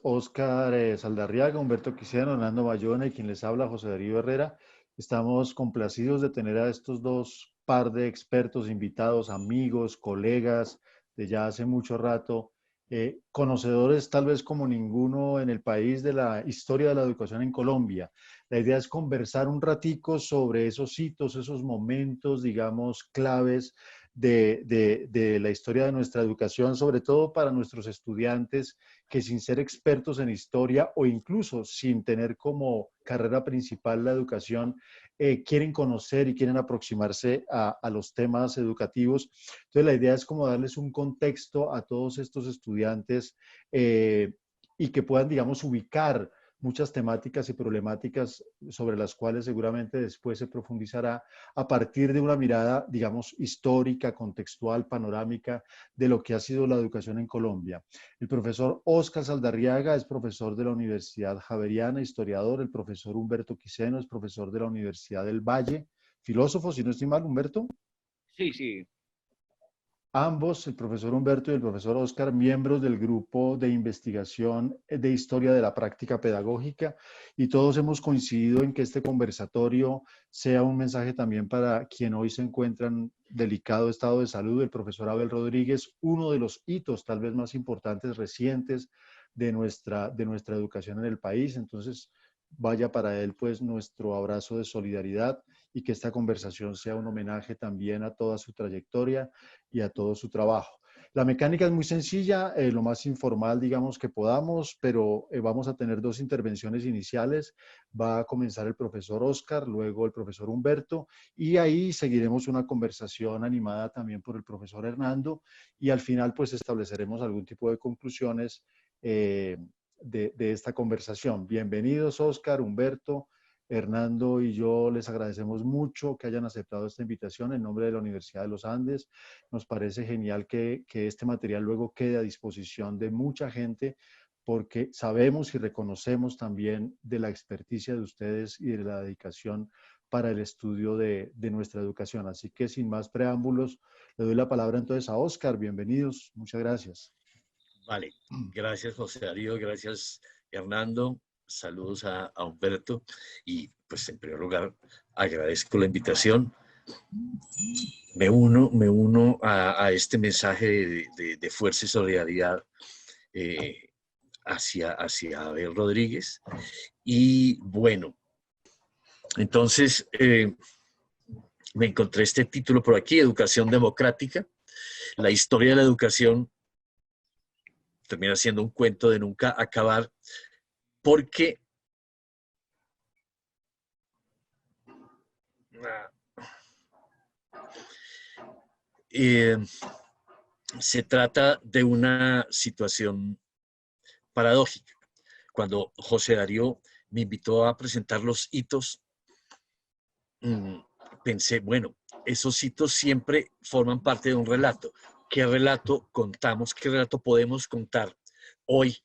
Óscar Saldarriaga, Humberto Quiseno, Hernando Bayona y quien les habla, José Darío Herrera. Estamos complacidos de tener a estos dos par de expertos, invitados, amigos, colegas de ya hace mucho rato, conocedores tal vez como ninguno en el país de la historia de la educación en Colombia. La idea es conversar un ratico sobre esos hitos, esos momentos, digamos, claves de la historia de nuestra educación, sobre todo para nuestros estudiantes que sin ser expertos en historia o incluso sin tener como carrera principal la educación, quieren conocer y quieren aproximarse a los temas educativos. Entonces la idea es como darles un contexto a todos estos estudiantes y que puedan, digamos, ubicar muchas temáticas y problemáticas sobre las cuales seguramente después se profundizará a partir de una mirada, digamos, histórica, contextual, panorámica de lo que ha sido la educación en Colombia. El profesor Óscar Saldarriaga es profesor de la Universidad Javeriana, historiador. El profesor Humberto Quiseno es profesor de la Universidad del Valle, filósofo, si no estoy mal, Humberto. Sí, sí. Ambos, el profesor Humberto y el profesor Óscar, miembros del grupo de investigación de historia de la práctica pedagógica, y todos hemos coincidido en que este conversatorio sea un mensaje también para quien hoy se encuentra en delicado estado de salud, el profesor Abel Rodríguez, uno de los hitos tal vez más importantes recientes de nuestra educación en el país. Entonces, vaya para él pues nuestro abrazo de solidaridad y que esta conversación sea un homenaje también a toda su trayectoria y a todo su trabajo. La mecánica es muy sencilla, lo más informal, digamos, que podamos, pero vamos a tener dos intervenciones iniciales. Va a comenzar el profesor Óscar, luego el profesor Humberto, y ahí seguiremos una conversación animada también por el profesor Hernando, y al final pues estableceremos algún tipo de conclusiones de esta conversación. Bienvenidos, Óscar, Humberto. Hernando y yo les agradecemos mucho que hayan aceptado esta invitación en nombre de la Universidad de los Andes. Nos parece genial que este material luego quede a disposición de mucha gente porque sabemos y reconocemos también de la experticia de ustedes y de la dedicación para el estudio de nuestra educación. Así que sin más preámbulos, le doy la palabra entonces a Óscar. Bienvenidos. Muchas gracias. Vale. Gracias, José Darío. Gracias, Hernando. Saludos a Humberto. Y pues en primer lugar, agradezco la invitación. Me uno a este mensaje de fuerza y solidaridad hacia Abel Rodríguez. Y bueno, entonces me encontré este título por aquí, Educación Democrática. La historia de la educación termina siendo un cuento de nunca acabar, porque se trata de una situación paradójica. Cuando José Darío me invitó a presentar los hitos, pensé, bueno, esos hitos siempre forman parte de un relato. ¿Qué relato contamos? ¿Qué relato podemos contar hoy?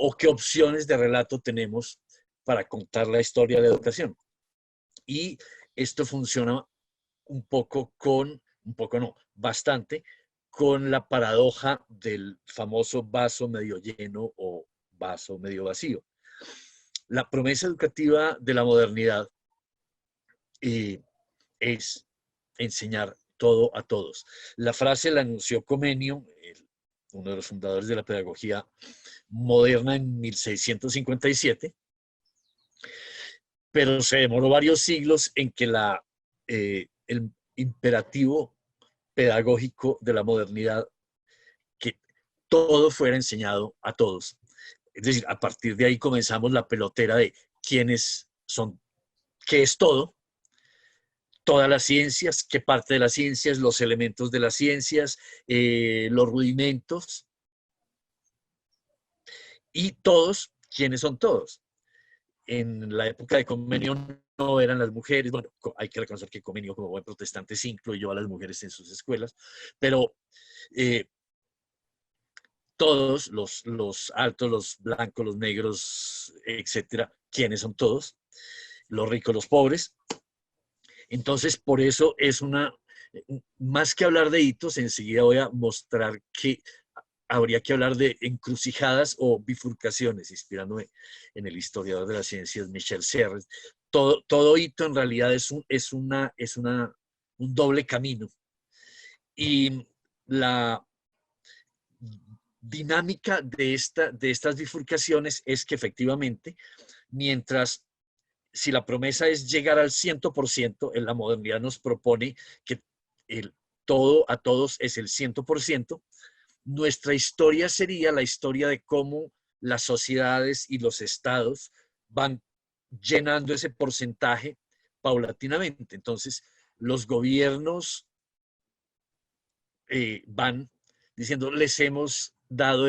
¿O qué opciones de relato tenemos para contar la historia de la educación? Y esto funciona un poco no, bastante, con la paradoja del famoso vaso medio lleno o vaso medio vacío. La promesa educativa de la modernidad es enseñar todo a todos. La frase la anunció Comenio, uno de los fundadores de la pedagogía moderna, en 1657, pero se demoró varios siglos en que el imperativo pedagógico de la modernidad, que todo fuera enseñado a todos. Es decir, a partir de ahí comenzamos la pelotera de quiénes son, qué es todo, todas las ciencias, qué parte de las ciencias, los elementos de las ciencias, los rudimentos, y todos, quiénes son todos. En la época de Comenio no eran las mujeres, bueno, hay que reconocer que Comenio como buen protestante sí incluyó a las mujeres en sus escuelas, pero todos, los altos, los blancos, los negros, etcétera, ¿quiénes son todos? Los ricos, los pobres. Entonces, por eso es más que hablar de hitos, enseguida voy a mostrar que habría que hablar de encrucijadas o bifurcaciones, inspirándome en el historiador de las ciencias Michel Serres. Todo hito en realidad es un doble camino. Y la dinámica de estas bifurcaciones es que efectivamente, mientras si la promesa es llegar al 100%, en la modernidad nos propone que el todo a todos es el 100%, nuestra historia sería la historia de cómo las sociedades y los estados van llenando ese porcentaje paulatinamente. Entonces, los gobiernos van diciendo, les hemos dado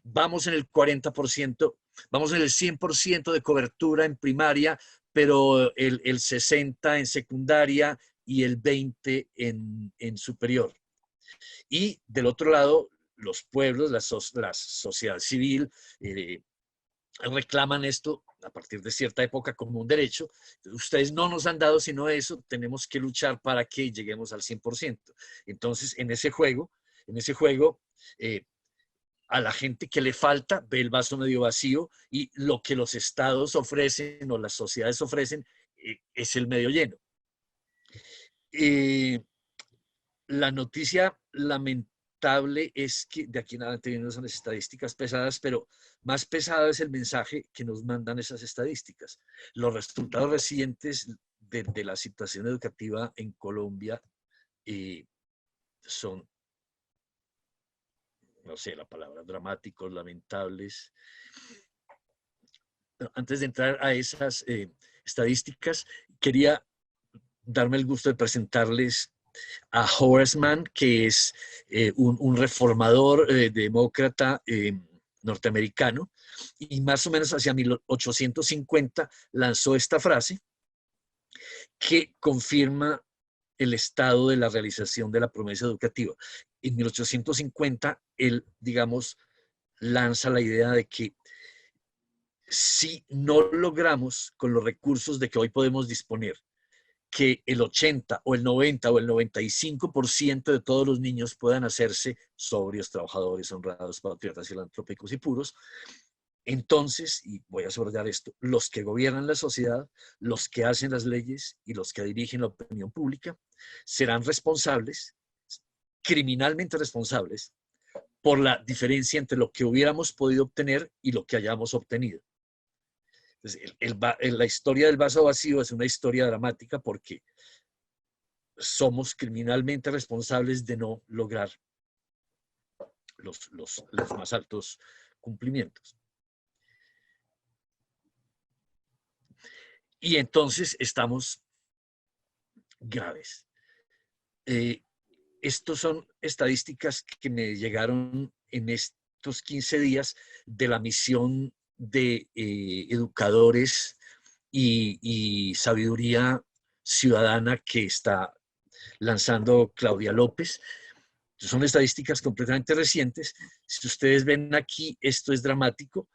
vamos en el 40%, vamos en el 100% de cobertura en primaria, pero el 60% en secundaria y el 20% en superior. Y del otro lado, los pueblos, la sociedad civil, reclaman esto a partir de cierta época como un derecho. Ustedes no nos han dado sino eso, tenemos que luchar para que lleguemos al 100%. Entonces, en ese juego, a la gente que le falta ve el vaso medio vacío y lo que los estados ofrecen o las sociedades ofrecen es el medio lleno. La noticia lamentable es que de aquí en adelante vienen esas estadísticas pesadas, pero más pesado es el mensaje que nos mandan esas estadísticas. Los resultados recientes de la situación educativa en Colombia son, no sé, la palabra dramáticos, lamentables. Pero antes de entrar a esas estadísticas, quería darme el gusto de presentarles a Horace Mann, que es un reformador demócrata norteamericano, y más o menos hacia 1850 lanzó esta frase que confirma el estado de la realización de la promesa educativa. En 1850, él, digamos, lanza la idea de que si no logramos con los recursos de que hoy podemos disponer, que el 80 o el 90 o el 95% de todos los niños puedan hacerse sobrios, trabajadores, honrados, patriotas, filantrópicos y puros, entonces, y voy a subrayar esto, los que gobiernan la sociedad, los que hacen las leyes y los que dirigen la opinión pública serán responsables, criminalmente responsables, por la diferencia entre lo que hubiéramos podido obtener y lo que hayamos obtenido. Entonces, la historia del vaso vacío es una historia dramática porque somos criminalmente responsables de no lograr los más altos cumplimientos. Y entonces estamos graves. Estos son estadísticas que me llegaron en estos 15 días de la misión de educadores y sabiduría ciudadana que está lanzando Claudia López. Son estadísticas completamente recientes. Si ustedes ven aquí, esto es dramático.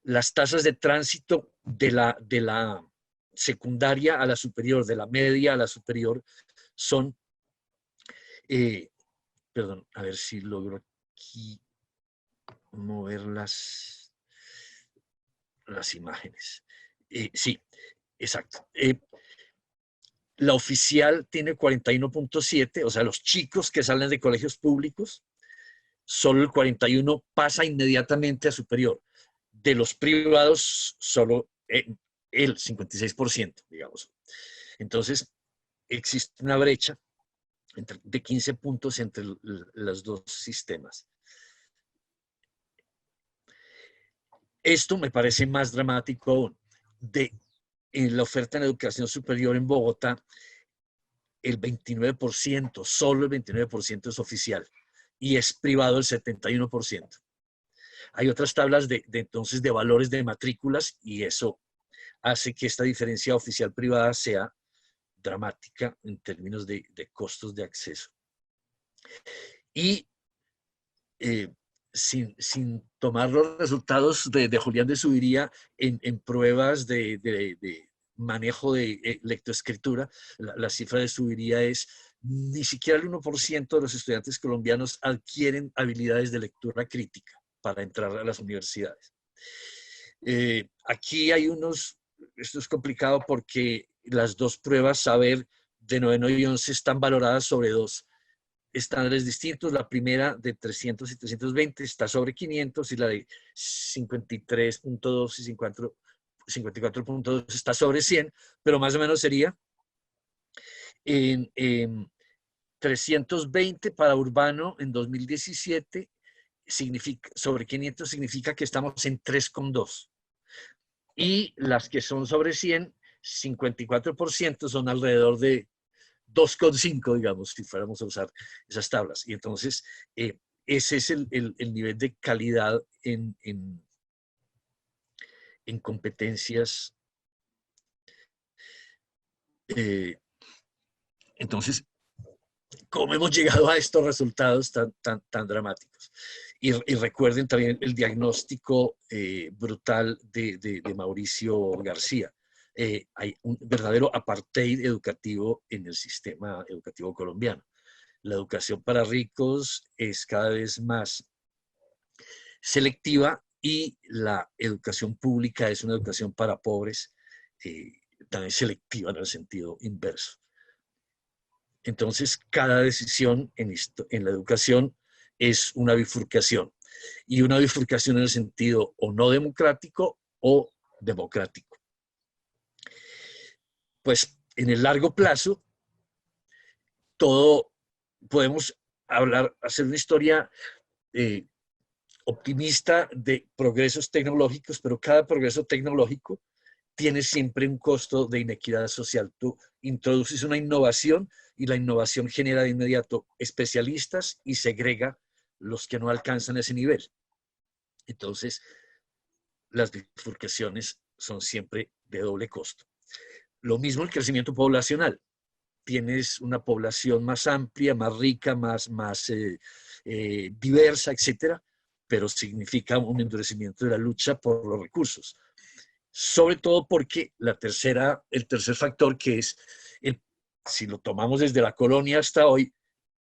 Las tasas de tránsito de la secundaria a la superior, de la media a la superior, son, perdón, a ver si logro aquí mover las imágenes. Sí, exacto. La oficial tiene 41.7, o sea, los chicos que salen de colegios públicos, solo el 41 pasa inmediatamente a superior. De los privados, solo el 56%, digamos. Entonces, existe una brecha de 15 puntos entre los dos sistemas. Esto me parece más dramático aún. En la oferta en educación superior en Bogotá, el 29%, solo el 29% es oficial y es privado el 71%. Hay otras tablas entonces de valores de matrículas y eso hace que esta diferencia oficial-privada sea dramática en términos de costos de acceso. Y sin tomar los resultados de Julián de Zuviría en pruebas de manejo de lectoescritura, la cifra de Zuviría es ni siquiera el 1% de los estudiantes colombianos adquieren habilidades de lectura crítica para entrar a las universidades. Aquí hay esto es complicado porque las dos pruebas saber de noveno y 11 están valoradas sobre dos estándares distintos. La primera de 300 y 320 está sobre 500 y la de 53.2 y 54.2 está sobre 100, pero más o menos sería en 320 para urbano en 2017, sobre 500 significa que estamos en 3,2. Y las que son sobre 100, 54% son alrededor de 2,5, digamos, si fuéramos a usar esas tablas. Y entonces, ese es el nivel de calidad en competencias. Entonces, ¿cómo hemos llegado a estos resultados tan dramáticos? Y recuerden también el diagnóstico brutal de Mauricio García. Hay un verdadero apartheid educativo en el sistema educativo colombiano. La educación para ricos es cada vez más selectiva y la educación pública es una educación para pobres, también selectiva en el sentido inverso. Entonces, cada decisión en la educación es una bifurcación, y una bifurcación en el sentido o no democrático o democrático. Pues en el largo plazo, podemos hacer una historia optimista de progresos tecnológicos, pero cada progreso tecnológico tiene siempre un costo de inequidad social. Tú introduces una innovación y la innovación genera de inmediato especialistas y segrega los que no alcanzan ese nivel. Entonces, las bifurcaciones son siempre de doble costo. Lo mismo el crecimiento poblacional. Tienes una población más amplia, más rica, más diversa, etcétera, pero significa un endurecimiento de la lucha por los recursos. Sobre todo porque el tercer factor, que es, si lo tomamos desde la colonia hasta hoy,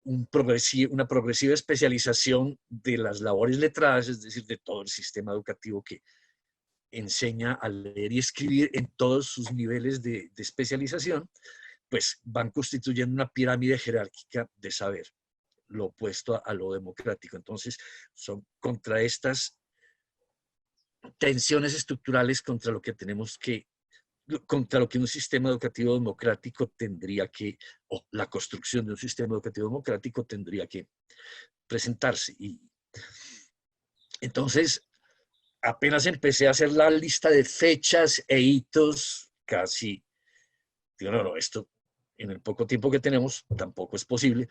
una progresiva especialización de las labores letradas, es decir, de todo el sistema educativo que enseña a leer y escribir en todos sus niveles de especialización, pues van constituyendo una pirámide jerárquica de saber, lo opuesto a lo democrático. Entonces, son contra estas tensiones estructurales contra lo que un sistema educativo democrático tendría que, o la construcción de un sistema educativo democrático tendría que presentarse. Y entonces, apenas empecé a hacer la lista de fechas e hitos, casi, digo, no, esto en el poco tiempo que tenemos tampoco es posible,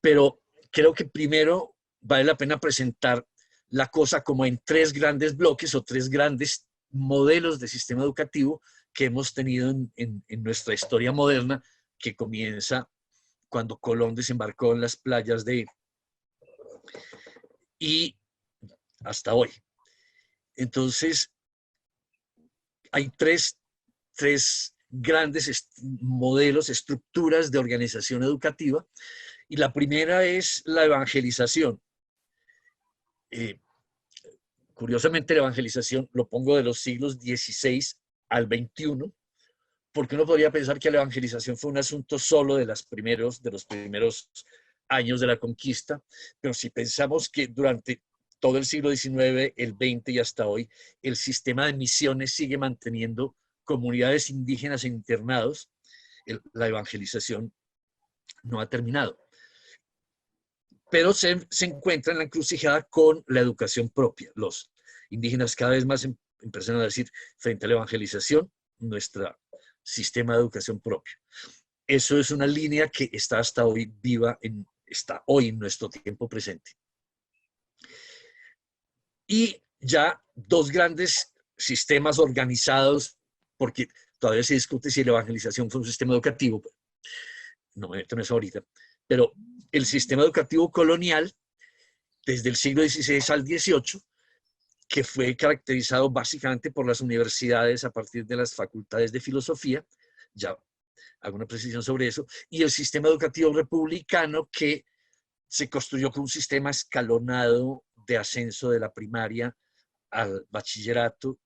pero creo que primero vale la pena presentar la cosa como en tres grandes bloques o tres grandes modelos de sistema educativo que hemos tenido en nuestra historia moderna, que comienza cuando Colón desembarcó en las playas y hasta hoy. Entonces, hay tres grandes modelos, estructuras de organización educativa, y la primera es la evangelización. Curiosamente, la evangelización lo pongo de los siglos XVI al XXI, porque uno podría pensar que la evangelización fue un asunto solo de los primeros años de la conquista, pero si pensamos que durante todo el siglo XIX, el XX y hasta hoy, el sistema de misiones sigue manteniendo comunidades indígenas e internados, la evangelización no ha terminado. Pero se encuentra en la encrucijada con la educación propia. Los indígenas cada vez más empiezan a decir, frente a la evangelización, nuestro sistema de educación propio. Eso es una línea que está hasta hoy viva, está hoy en nuestro tiempo presente. Y ya dos grandes sistemas organizados, porque todavía se discute si la evangelización fue un sistema educativo, no me meto en eso ahorita, pero el sistema educativo colonial, desde el siglo XVI al XVIII, que fue caracterizado básicamente por las universidades a partir de las facultades de filosofía, ya hago una precisión sobre eso, y el sistema educativo republicano que se construyó con un sistema escalonado de ascenso de la primaria al bachillerato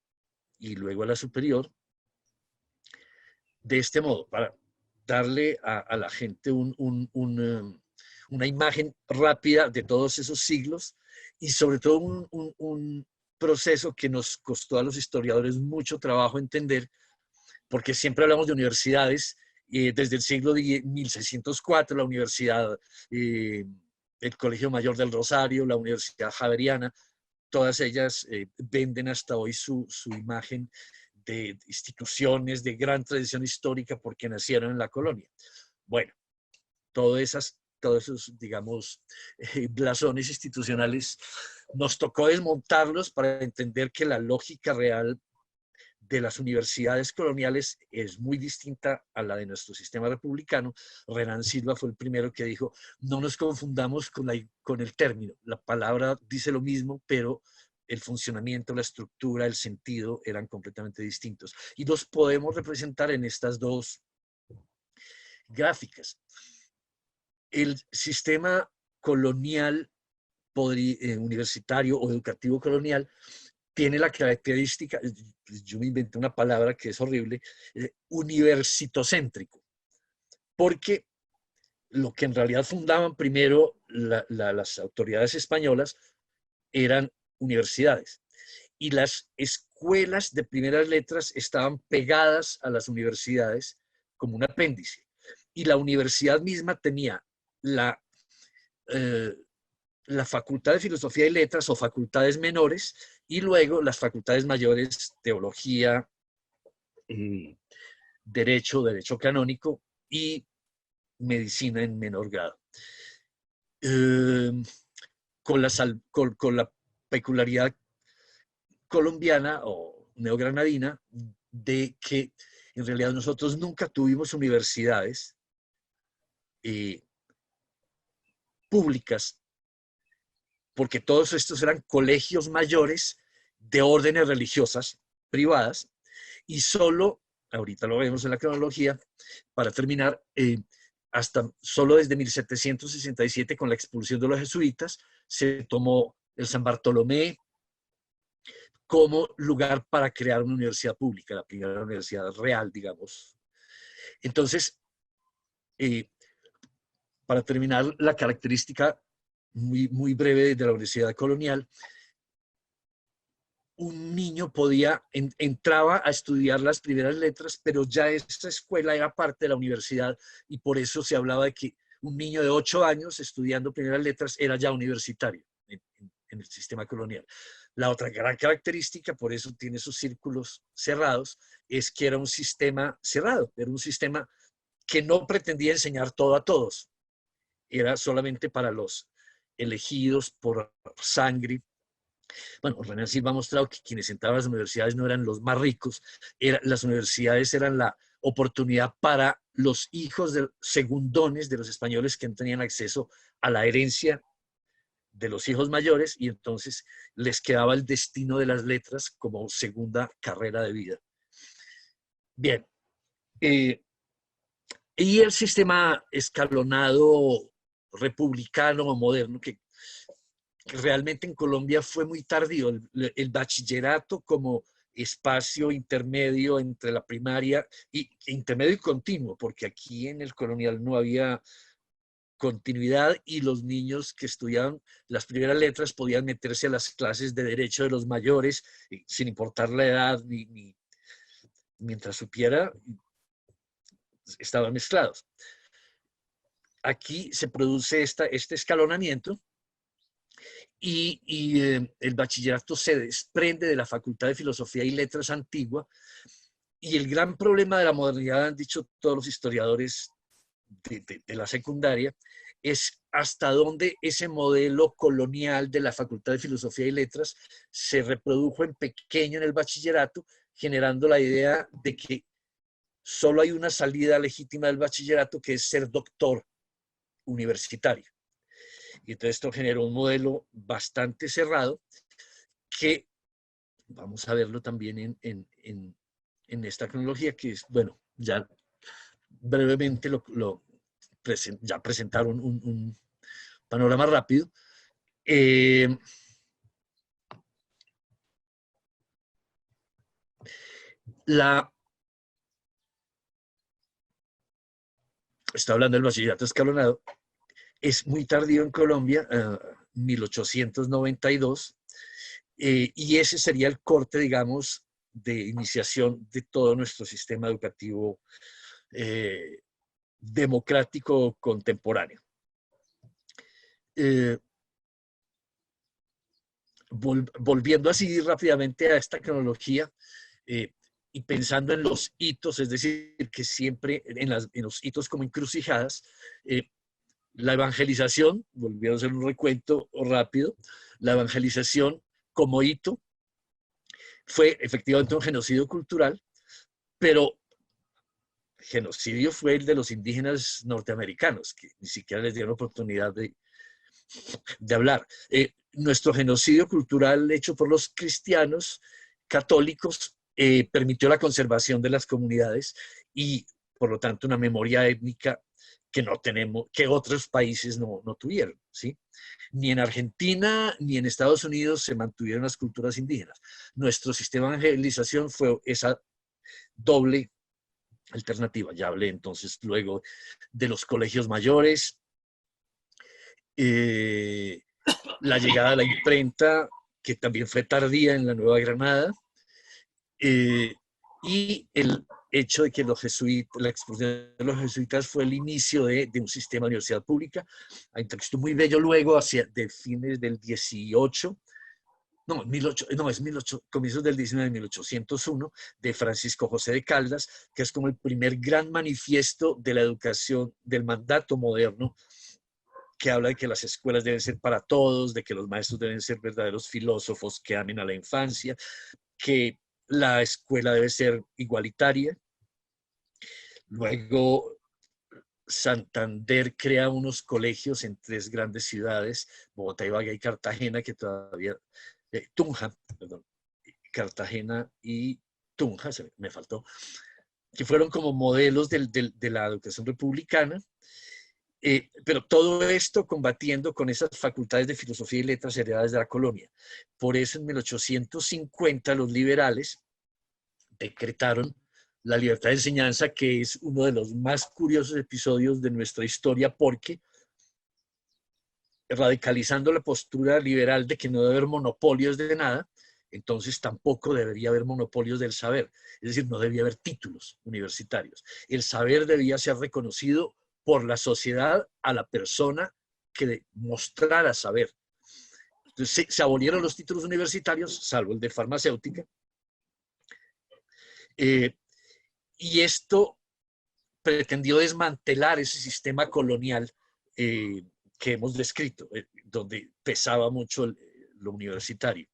y luego a la superior, de este modo, para darle a la gente una imagen rápida de todos esos siglos y sobre todo un proceso que nos costó a los historiadores mucho trabajo entender, porque siempre hablamos de universidades, desde el siglo 1604, la Universidad, el Colegio Mayor del Rosario, la Universidad Javeriana, todas ellas venden hasta hoy su imagen de instituciones de gran tradición histórica porque nacieron en la colonia. Bueno, todos esos, digamos, blasones institucionales, nos tocó desmontarlos para entender que la lógica real de las universidades coloniales es muy distinta a la de nuestro sistema republicano. Renan Silva fue el primero que dijo, no nos confundamos con el término. La palabra dice lo mismo, pero el funcionamiento, la estructura, el sentido eran completamente distintos. Y los podemos representar en estas dos gráficas. El sistema colonial universitario o educativo colonial tiene la característica, yo me inventé una palabra que es horrible, universitocéntrico, porque lo que en realidad fundaban primero las autoridades españolas eran universidades, y las escuelas de primeras letras estaban pegadas a las universidades como un apéndice, y la universidad misma tenía la Facultad de Filosofía y Letras o facultades menores, y luego las facultades mayores, Teología, Derecho Canónico y Medicina en menor grado. Con la peculiaridad colombiana o neogranadina de que en realidad nosotros nunca tuvimos universidades públicas, porque todos estos eran colegios mayores de órdenes religiosas privadas, y solo, ahorita lo vemos en la cronología, para terminar, hasta solo desde 1767, con la expulsión de los jesuitas, se tomó el San Bartolomé como lugar para crear una universidad pública, la primera universidad real, digamos. Entonces, para terminar, la característica muy, muy breve de la universidad colonial: un niño entraba a estudiar las primeras letras, pero ya esta escuela era parte de la universidad, y por eso se hablaba de que un niño de 8 años estudiando primeras letras era ya universitario en el sistema colonial. La otra gran característica, por eso tiene sus círculos cerrados, es que era un sistema cerrado, era un sistema que no pretendía enseñar todo a todos, era solamente para los elegidos por sangre. Bueno, Renan Silva ha mostrado que quienes entraban a las universidades no eran los más ricos, las universidades eran la oportunidad para los hijos de segundones de los españoles que no tenían acceso a la herencia de los hijos mayores, y entonces les quedaba el destino de las letras como segunda carrera de vida. Bien, y el sistema escalonado republicano o moderno, que realmente en Colombia fue muy tardío, el bachillerato como espacio intermedio entre la primaria, intermedio y continuo, porque aquí en el colonial no había continuidad, y los niños que estudiaban las primeras letras podían meterse a las clases de derecho de los mayores sin importar la edad, ni mientras supiera, estaban mezclados. Aquí se produce este escalonamiento, y el bachillerato se desprende de la Facultad de Filosofía y Letras antigua, y el gran problema de la modernidad, han dicho todos los historiadores de la secundaria, es hasta dónde ese modelo colonial de la Facultad de Filosofía y Letras se reprodujo en pequeño en el bachillerato, generando la idea de que solo hay una salida legítima del bachillerato, que es ser doctor universitario. Y entonces esto generó un modelo bastante cerrado, que vamos a verlo también en esta cronología, que es, bueno, ya brevemente ya presentaron un panorama rápido. Está hablando del bachillerato escalonado, es muy tardío en Colombia, 1892, y ese sería el corte, digamos, de iniciación de todo nuestro sistema educativo democrático contemporáneo. Volviendo así rápidamente a esta cronología, y pensando en los hitos, es decir, que siempre en los hitos como encrucijadas, la evangelización, volviendo a hacer un recuento rápido, la evangelización como hito fue efectivamente un genocidio cultural, pero genocidio fue el de los indígenas norteamericanos, que ni siquiera les dieron oportunidad de hablar. Nuestro genocidio cultural hecho por los cristianos católicos permitió la conservación de las comunidades y, por lo tanto, una memoria étnica que no tenemos, que otros países no tuvieron, ¿sí? Ni en Argentina ni en Estados Unidos se mantuvieron las culturas indígenas. Nuestro sistema de evangelización fue esa doble alternativa. Ya hablé entonces luego de los colegios mayores, la llegada de la imprenta, que también fue tardía en la Nueva Granada, y el hecho de que la expulsión de los jesuitas fue el inicio de un sistema de universidad pública. Hay un texto muy bello luego, de fines del 18, comienzos del 19, 1801, de Francisco José de Caldas, que es como el primer gran manifiesto de la educación, del mandato moderno, que habla de que las escuelas deben ser para todos, de que los maestros deben ser verdaderos filósofos que amen a la infancia, que la escuela debe ser igualitaria. Luego, Santander crea unos colegios en 3 grandes ciudades, Bogotá, Ibagué y Cartagena, que todavía, Tunja, perdón, Cartagena y Tunja, me faltó, que fueron como modelos de la educación republicana. Pero todo esto combatiendo con esas facultades de filosofía y letras heredadas de la colonia. Por eso en 1850 los liberales decretaron la libertad de enseñanza, que es uno de los más curiosos episodios de nuestra historia, porque radicalizando la postura liberal de que no debe haber monopolios de nada, entonces tampoco debería haber monopolios del saber. Es decir, no debía haber títulos universitarios. El saber debía ser reconocido por la sociedad a la persona que mostrara saber. Entonces se abolieron los títulos universitarios, salvo el de farmacéutica, y esto pretendió desmantelar ese sistema colonial que hemos descrito, donde pesaba mucho lo universitario,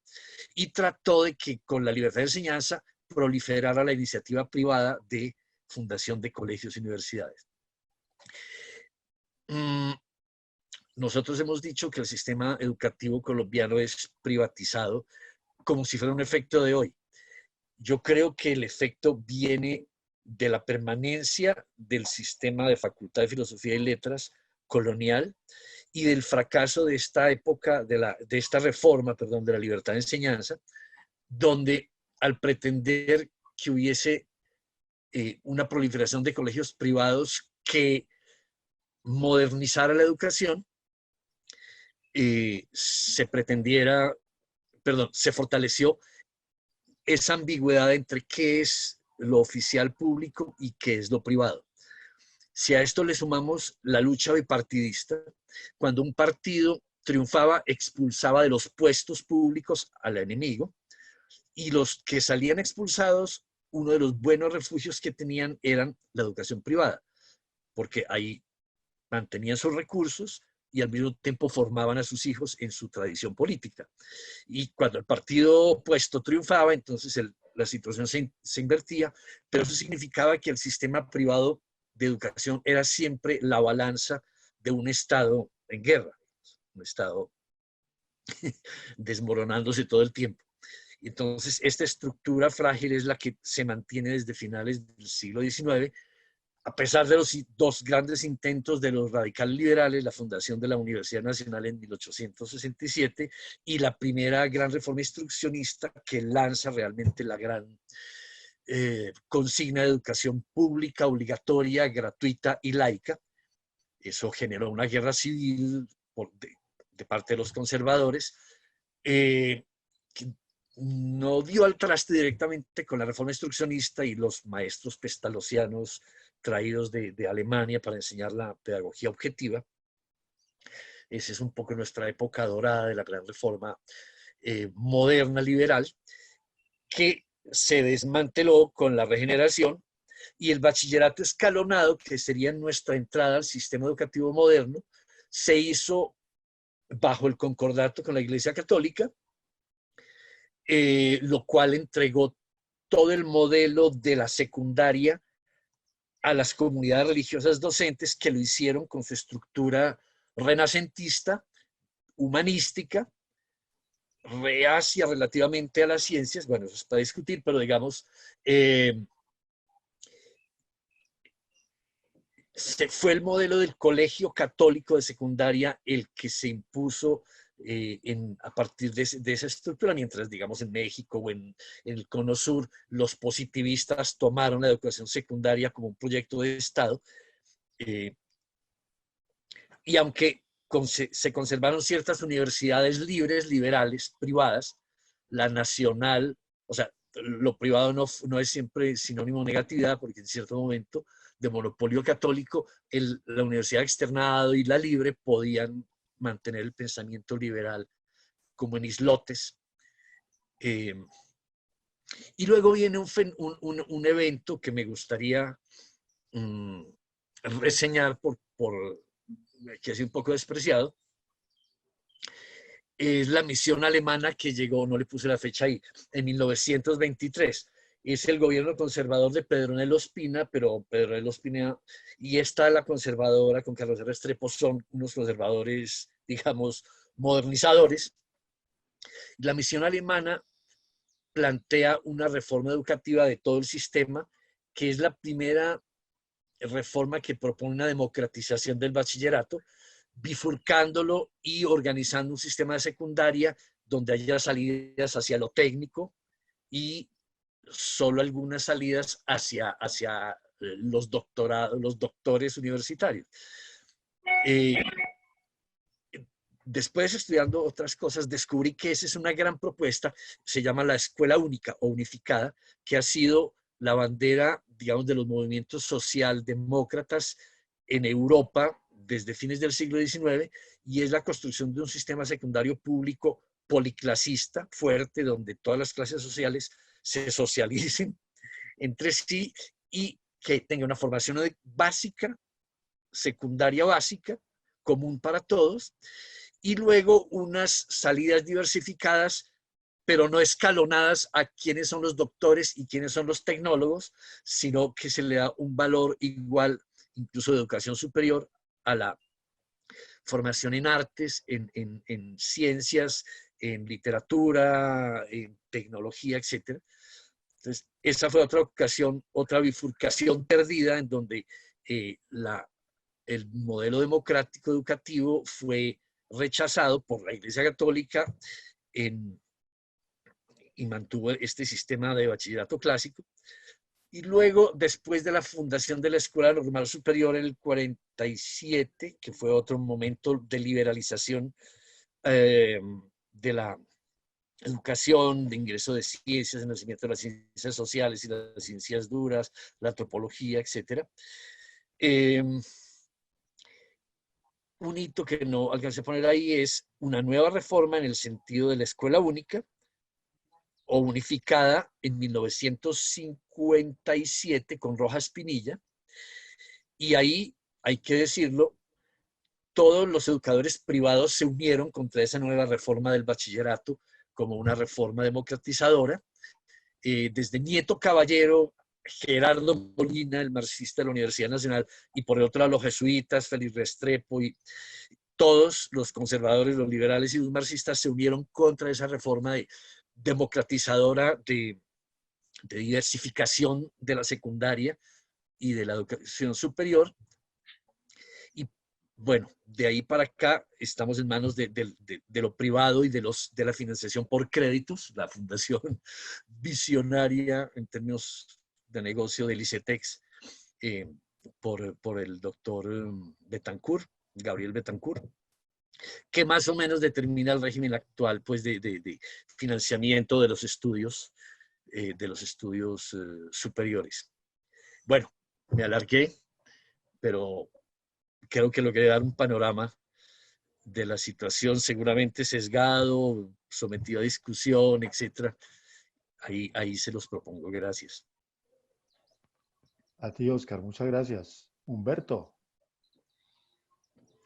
y trató de que con la libertad de enseñanza proliferara la iniciativa privada de fundación de colegios y universidades. Nosotros hemos dicho que el sistema educativo colombiano es privatizado como si fuera un efecto de hoy. Yo creo que el efecto viene de la permanencia del sistema de Facultad de Filosofía y Letras colonial y del fracaso de esta época, de esta reforma, perdón, de la libertad de enseñanza, donde al pretender que hubiese una proliferación de colegios privados que modernizara la educación, se fortaleció esa ambigüedad entre qué es lo oficial público y qué es lo privado. Si a esto le sumamos la lucha bipartidista, cuando un partido triunfaba, expulsaba de los puestos públicos al enemigo, y los que salían expulsados, uno de los buenos refugios que tenían eran la educación privada, porque ahí mantenían sus recursos y al mismo tiempo formaban a sus hijos en su tradición política. Y cuando el partido opuesto triunfaba, entonces la situación se invertía, pero eso significaba que el sistema privado de educación era siempre la balanza de un Estado en guerra, un Estado desmoronándose todo el tiempo. Entonces, esta estructura frágil es la que se mantiene desde finales del siglo XIX a pesar de los dos grandes intentos de los radicales liberales, la fundación de la Universidad Nacional en 1867 y la primera gran reforma instruccionista que lanza realmente la gran consigna de educación pública, obligatoria, gratuita y laica. Eso generó una guerra civil de parte de los conservadores, que no dio al traste directamente con la reforma instruccionista y los maestros pestalozzianos traídos de Alemania para enseñar la pedagogía objetiva. Esa es un poco nuestra época dorada de la gran reforma moderna liberal, que se desmanteló con la regeneración, y el bachillerato escalonado, que sería nuestra entrada al sistema educativo moderno, se hizo bajo el concordato con la Iglesia Católica, lo cual entregó todo el modelo de la secundaria a las comunidades religiosas docentes, que lo hicieron con su estructura renacentista, humanística, reacia relativamente a las ciencias. Bueno, eso es para discutir, pero digamos, fue el modelo del colegio católico de secundaria el que se impuso a partir de esa estructura, mientras, digamos, en México o en el Cono Sur, los positivistas tomaron la educación secundaria como un proyecto de Estado. Y aunque se conservaron ciertas universidades libres, liberales, privadas, la nacional, o sea, lo privado no es siempre sinónimo de negatividad, porque en cierto momento de monopolio católico, la universidad externada y la libre podían mantener el pensamiento liberal como en islotes. Y luego viene un evento que me gustaría reseñar que es un poco despreciado. Es la misión alemana que llegó, no le puse la fecha ahí, en 1923. Es el gobierno conservador de Pedronel Ospina, pero Pedronel Ospina y esta, la conservadora con Carlos Restrepo, son unos conservadores, digamos, modernizadores. La misión alemana plantea una reforma educativa de todo el sistema, que es la primera reforma que propone una democratización del bachillerato, bifurcándolo y organizando un sistema de secundaria donde haya salidas hacia lo técnico y solo algunas salidas hacia los doctorados, los doctores universitarios. Después, estudiando otras cosas, descubrí que esa es una gran propuesta, se llama la escuela única o unificada, que ha sido la bandera, digamos, de los movimientos socialdemócratas en Europa desde fines del siglo XIX, y es la construcción de un sistema secundario público policlasista, fuerte, donde todas las clases sociales se socialicen entre sí y que tenga una formación básica, secundaria básica, común para todos, y luego unas salidas diversificadas, pero no escalonadas a quiénes son los doctores y quiénes son los tecnólogos, sino que se le da un valor igual, incluso de educación superior, a la formación en artes, en ciencias, en literatura, en tecnología, etc. Entonces, esa fue otra ocasión, otra bifurcación perdida en donde el modelo democrático educativo fue rechazado por la Iglesia Católica y mantuvo este sistema de bachillerato clásico. Y luego, después de la fundación de la Escuela Normal Superior en el 47, que fue otro momento de liberalización de la educación, de ingreso de ciencias, de nacimiento de las ciencias sociales y las ciencias duras, la antropología, etc. Un hito que no alcancé a poner ahí es una nueva reforma en el sentido de la escuela única o unificada en 1957 con Rojas Pinilla, y ahí, hay que decirlo, todos los educadores privados se unieron contra esa nueva reforma del bachillerato como una reforma democratizadora. Desde Nieto Caballero, Gerardo Molina, el marxista de la Universidad Nacional, y por el otro lado los jesuitas, Félix Restrepo, y todos los conservadores, los liberales y los marxistas se unieron contra esa reforma democratizadora de diversificación de la secundaria, y de la educación superior. Y bueno, de ahí para acá estamos en manos de lo privado y de la financiación por créditos, la fundación visionaria en términos de negocio del ICETEX, eh, por el doctor Betancourt, Gabriel Betancourt, que más o menos determina el régimen actual pues, de financiamiento de los estudios superiores. Bueno, me alargué, pero creo que logré dar un panorama de la situación seguramente sesgado, sometido a discusión, etcétera. Ahí se los propongo. Gracias. A ti, Oscar, muchas gracias. Humberto.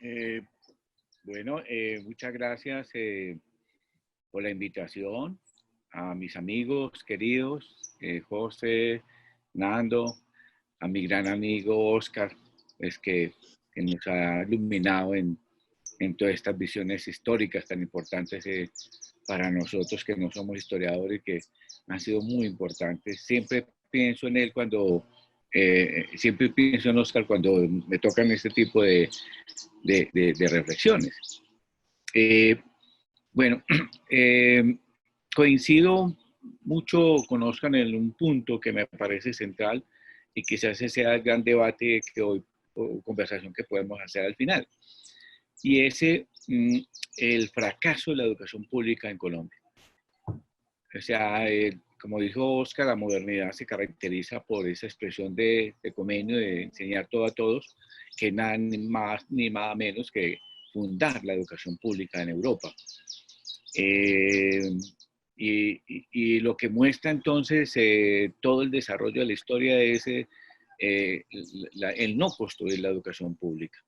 Eh, bueno, muchas gracias por la invitación a mis amigos queridos, José, Nando, a mi gran amigo Oscar, pues que nos ha iluminado en todas estas visiones históricas tan importantes para nosotros que no somos historiadores y que han sido muy importantes. Siempre pienso en él siempre pienso en Oscar cuando me tocan este tipo de reflexiones. Bueno, coincido mucho con Oscar en un punto que me parece central y quizás ese sea el gran debate que hoy, o conversación que podemos hacer al final. Y ese, el fracaso de la educación pública en Colombia. O sea, como dijo Oscar, la modernidad se caracteriza por esa expresión de ecumenio, de enseñar todo a todos, que nada más ni nada menos que fundar la educación pública en Europa. Y lo que muestra entonces todo el desarrollo de la historia es el no construir la educación pública.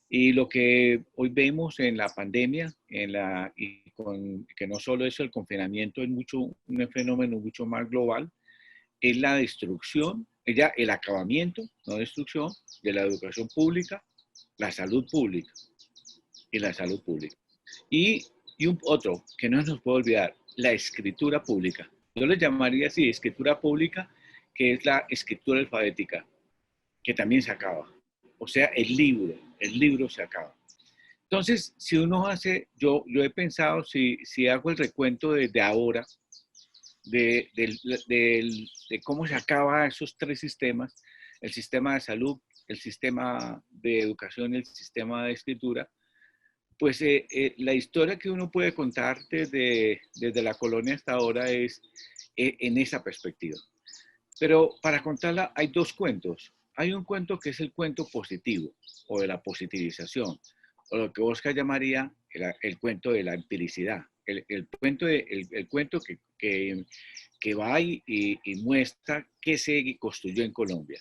Y lo que hoy vemos en la pandemia, que no solo es el confinamiento, es un fenómeno mucho más global, es la destrucción, el acabamiento, no destrucción, de la educación pública, la salud pública y la salud pública. Y otro que no nos puede olvidar, la escritura pública. Yo le llamaría así, escritura pública, que es la escritura alfabética, que también se acaba. O sea, el libro se acaba. Entonces, si uno hace, yo he pensado, si hago el recuento desde ahora, de cómo se acaba esos tres sistemas, el sistema de salud, el sistema de educación y el sistema de escritura, pues la historia que uno puede contar desde la colonia hasta ahora es en esa perspectiva. Pero para contarla hay dos cuentos. Hay un cuento que es el cuento positivo o de la positivización, o lo que Oscar llamaría el cuento de la empiricidad, el cuento que va y muestra qué se construyó en Colombia.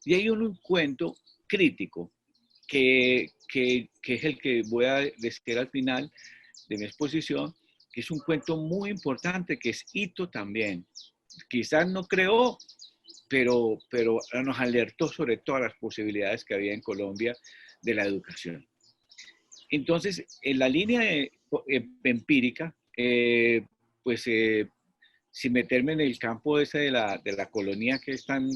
Y hay un cuento crítico que es el que voy a decir al final de mi exposición, que es un cuento muy importante, que es hito también. Quizás no creó, pero nos alertó sobre todas las posibilidades que había en Colombia de la educación. Entonces, en la línea empírica, pues sin meterme en el campo ese de la colonia que es tan,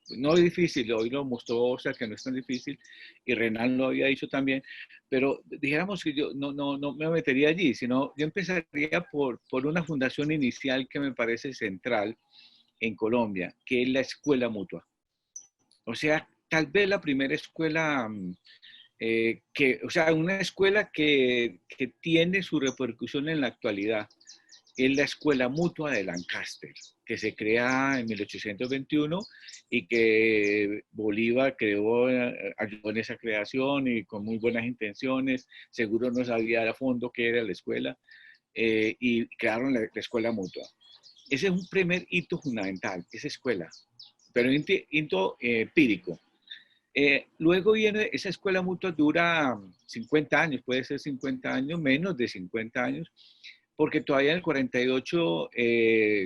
no es difícil, hoy lo mostró Osa que no es tan difícil, y Renan lo había dicho también, pero dijéramos que yo no me metería allí, sino yo empezaría por una fundación inicial que me parece central en Colombia, que es la escuela mutua. O sea, tal vez la primera escuela, o sea, una escuela que tiene su repercusión en la actualidad, es la Escuela Mutua de Lancaster, que se crea en 1821 y que Bolívar ayudó en esa creación y con muy buenas intenciones, seguro no sabía a fondo qué era la escuela, y crearon la Escuela Mutua. Ese es un primer hito fundamental, esa escuela, pero un hito empírico. Luego viene, esa escuela mutua dura 50 años, puede ser 50 años, menos de 50 años, porque todavía en el 48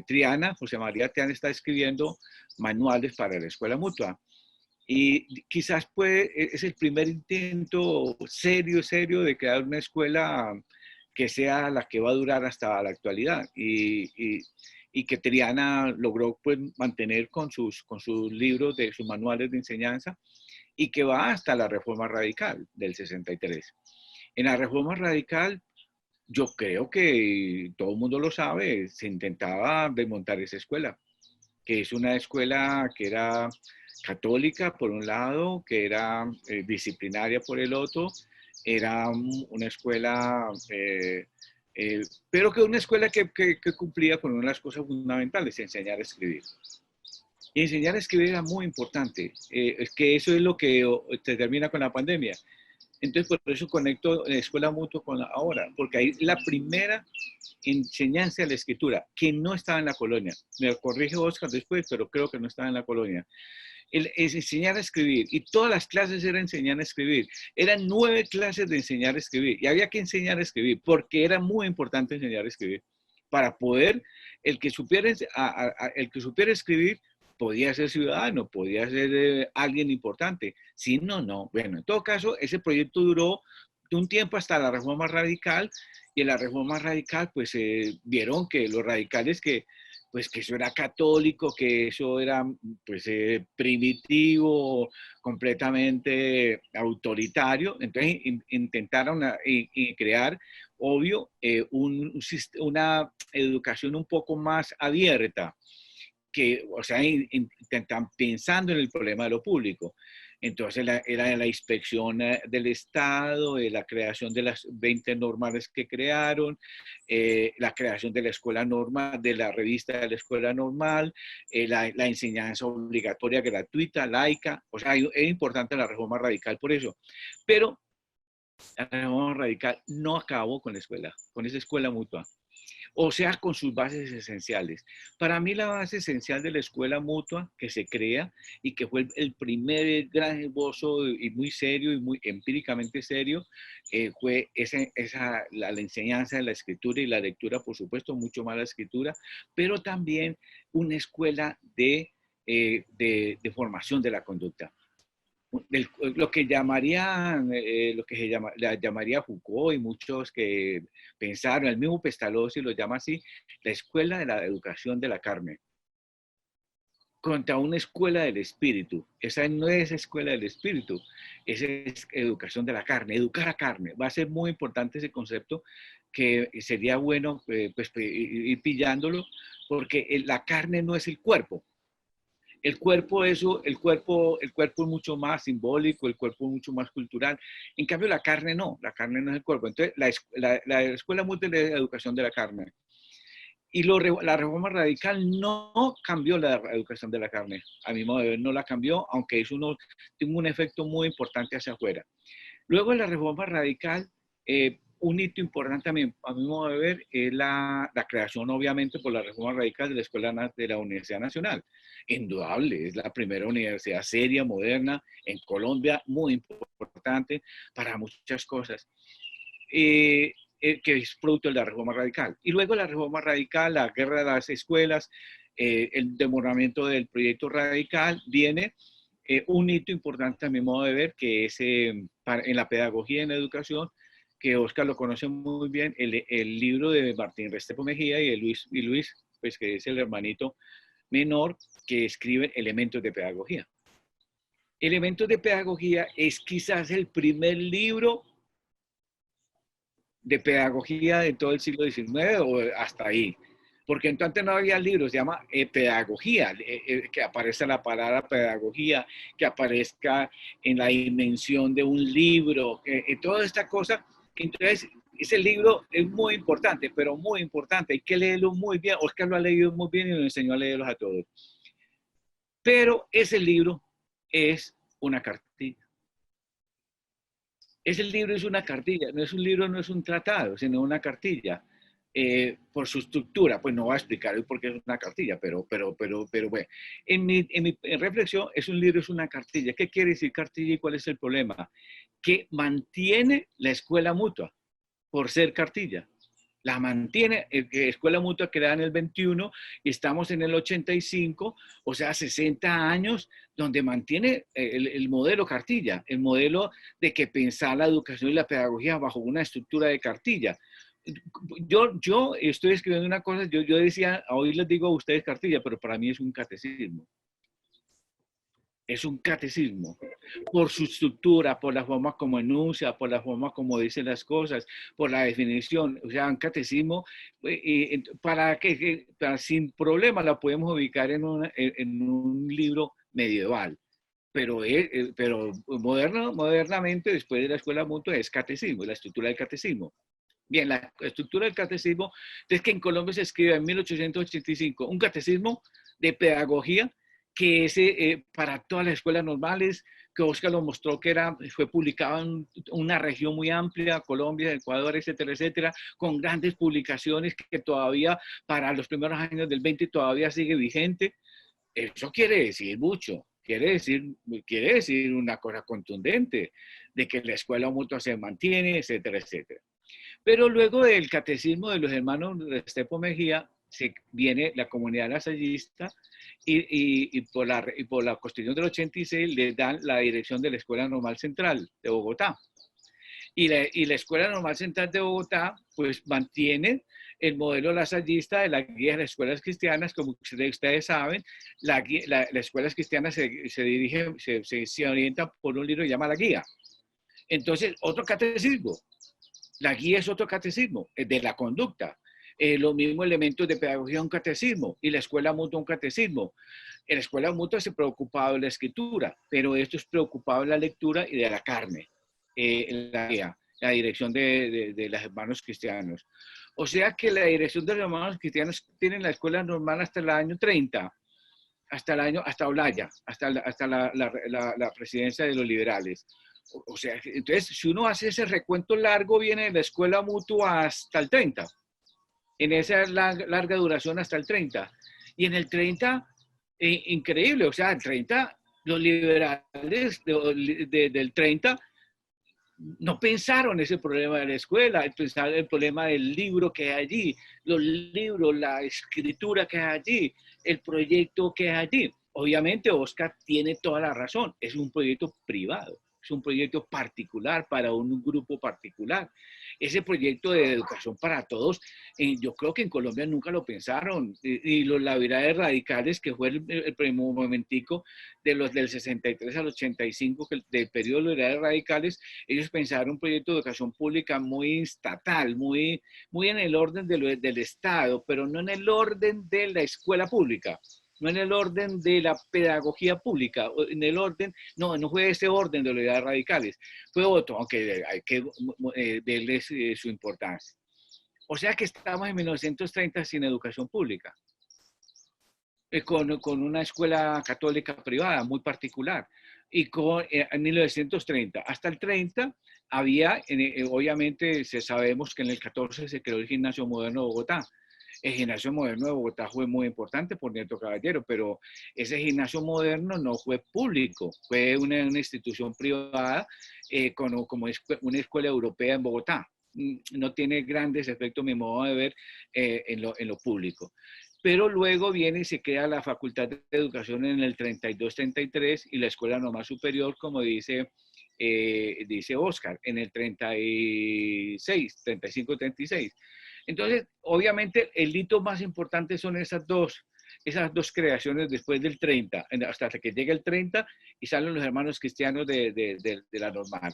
Triana, José María Triana está escribiendo manuales para la escuela mutua. Y quizás es el primer intento serio de crear una escuela que sea la que va a durar hasta la actualidad. Y y que Triana logró pues, mantener con sus libros, sus manuales de enseñanza, y que va hasta la Reforma Radical del 63. En la Reforma Radical, yo creo que todo el mundo lo sabe, se intentaba desmontar esa escuela, que es una escuela que era católica por un lado, que era disciplinaria por el otro, era una escuela, pero que una escuela que cumplía con una de las cosas fundamentales, enseñar a escribir. Y enseñar a escribir era muy importante, es que eso es lo que se termina con la pandemia. Entonces, por eso conecto la escuela mutua con ahora, porque ahí la primera enseñanza de la escritura, que no estaba en la colonia. Me corrige Oscar después, pero creo que no estaba en la colonia. Es enseñar a escribir, y todas las clases eran enseñar a escribir. Eran 9 clases de enseñar a escribir, y había que enseñar a escribir, porque era muy importante enseñar a escribir. Para poder, el que supiera escribir, podía ser ciudadano, podía ser alguien importante. Si no, no. Bueno, en todo caso, ese proyecto duró un tiempo hasta la Reforma Radical, y en la Reforma Radical, pues vieron que los radicales pues que eso era católico, que eso era pues primitivo, completamente autoritario. Entonces intentaron crear, obvio, una educación un poco más abierta, que, o sea, intentan pensando en el problema de lo público. Entonces era la inspección del Estado, la creación de las 20 normales que crearon, la creación de la escuela normal, de la revista de la escuela normal, la enseñanza obligatoria gratuita, laica. O sea, es importante la reforma radical por eso. Pero la reforma radical no acabó con la escuela, con esa escuela mutua. O sea, con sus bases esenciales. Para mí la base esencial de la escuela mutua que se crea y que fue el primer gran esbozo y muy serio y muy empíricamente serio, fue la enseñanza de la escritura y la lectura, por supuesto, mucho más la escritura, pero también una escuela de formación de la conducta. Lo que llamaría Foucault y muchos que pensaron, el mismo Pestalozzi lo llama así, la escuela de la educación de la carne, contra una escuela del espíritu. Esa no es escuela del espíritu, esa es educación de la carne, educar a carne. Va a ser muy importante ese concepto, que sería bueno pues, ir pillándolo, porque la carne no es el cuerpo. El cuerpo es mucho más simbólico, el cuerpo es mucho más cultural. En cambio, la carne no es el cuerpo. Entonces, la escuela multi de educación de la carne. Y la reforma radical no cambió la educación de la carne. A mi modo de ver, no la cambió, aunque tuvo un efecto muy importante hacia afuera. Luego, la reforma radical, un hito importante también, a mi modo de ver, es la creación, obviamente, por la reforma radical de la Escuela de la Universidad Nacional. Indudable, es la primera universidad seria, moderna, en Colombia, muy importante para muchas cosas, que es producto de la reforma radical. Y luego la reforma radical, la guerra de las escuelas, el demoramiento del proyecto radical, viene un hito importante a mi modo de ver, que es en la pedagogía y en la educación, que Oscar lo conoce muy bien, el libro de Martín Restrepo Mejía y Luis, pues que es el hermanito menor, que escribe Elementos de Pedagogía. Elementos de Pedagogía es quizás el primer libro de pedagogía de todo el siglo XIX o hasta ahí. Porque entonces no había libros, se llama pedagogía, que aparece la palabra pedagogía, que aparezca en la dimensión de un libro, toda esta cosa. Entonces, ese libro es muy importante, pero muy importante, hay que leerlo muy bien. Oscar lo ha leído muy bien y nos enseñó a leerlos a todos. Pero ese libro es una cartilla. Ese libro es una cartilla, no es un libro, no es un tratado, sino una cartilla. Por su estructura, pues no voy a explicar por qué es una cartilla, pero bueno, en mi reflexión, un libro es una cartilla. ¿Qué quiere decir cartilla y cuál es el problema? Que mantiene la escuela mutua por ser cartilla. La mantiene, escuela mutua creada en el 21 y estamos en el 85, o sea, 60 años, donde mantiene el modelo cartilla, el modelo de que pensar la educación y la pedagogía bajo una estructura de cartilla. Yo estoy escribiendo una cosa, yo decía, hoy les digo a ustedes cartilla, pero para mí es un catecismo. Es un catecismo, por su estructura, por la forma como enuncia, por la forma como dice las cosas, por la definición. O sea, un catecismo, para que sin problema la podemos ubicar en un libro medieval. Pero modernamente, después de la escuela mutua, es catecismo, la estructura del catecismo. Bien, la estructura del catecismo es que en Colombia se escribe en 1885 un catecismo de pedagogía que es para todas las escuelas normales, que Oscar lo mostró que fue publicado en una región muy amplia, Colombia, Ecuador, etcétera, etcétera, con grandes publicaciones que todavía para los primeros años del 20 todavía sigue vigente. Eso quiere decir mucho. Quiere decir una cosa contundente de que la escuela mutua se mantiene, etcétera, etcétera. Pero luego del catecismo de los hermanos Restrepo Mejía, viene la comunidad lasallista y por la Constitución del 86 le dan la dirección de la Escuela Normal Central de Bogotá. Y la Escuela Normal Central de Bogotá, pues mantiene el modelo lasallista de la guía de las escuelas cristianas. Como ustedes saben, las escuelas cristianas se orientan por un libro que se llama La Guía. Entonces, otro catecismo. La guía es otro catecismo, de la conducta. Los mismos elementos de pedagogía, un catecismo, y la escuela mutua, un catecismo. En la escuela mutua se preocupaba de la escritura, pero esto es preocupado de la lectura y de la carne. La dirección de los hermanos cristianos. O sea que la dirección de los hermanos cristianos tiene la escuela normal hasta el año 30, hasta Olaya, hasta la presidencia de los liberales. O sea, entonces, si uno hace ese recuento largo, viene de la escuela mutua hasta el 30. En esa larga duración hasta el 30. Y en el 30, increíble, o sea, el 30, los liberales del 30 no pensaron ese problema de la escuela, pensaron el problema del libro que hay allí, los libros, la escritura que hay allí, el proyecto que hay allí. Obviamente, Oscar tiene toda la razón, es un proyecto privado. Es un proyecto particular para un grupo particular. Ese proyecto de educación para todos, yo creo que en Colombia nunca lo pensaron. Y los liberales radicales, que fue el primer momentico del 63 al 85, del periodo de los liberales radicales, ellos pensaron un proyecto de educación pública muy estatal, muy en el orden del Estado, pero no en el orden de la escuela pública. No en el orden de la pedagogía pública, en el orden, no fue ese orden de los ideales radicales, fue otro, aunque hay que verles su importancia. O sea que estamos en 1930 sin educación pública, con una escuela católica privada muy particular. Y en 1930, hasta el 30, había, obviamente sabemos que en el 14 se creó el Gimnasio Moderno de Bogotá. El Gimnasio Moderno de Bogotá fue muy importante por Nieto Caballero, pero ese gimnasio moderno no fue público, fue una institución privada como una escuela europea en Bogotá. No tiene grandes efectos, mi modo de ver, en lo público. Pero luego viene y se crea la Facultad de Educación en el 32-33 y la Escuela Normal Superior, como dice Oscar, en el 36, 35-36. Entonces, obviamente, el hito más importante son esas dos creaciones después del 30, hasta que llega el 30 y salen los hermanos cristianos de la normal.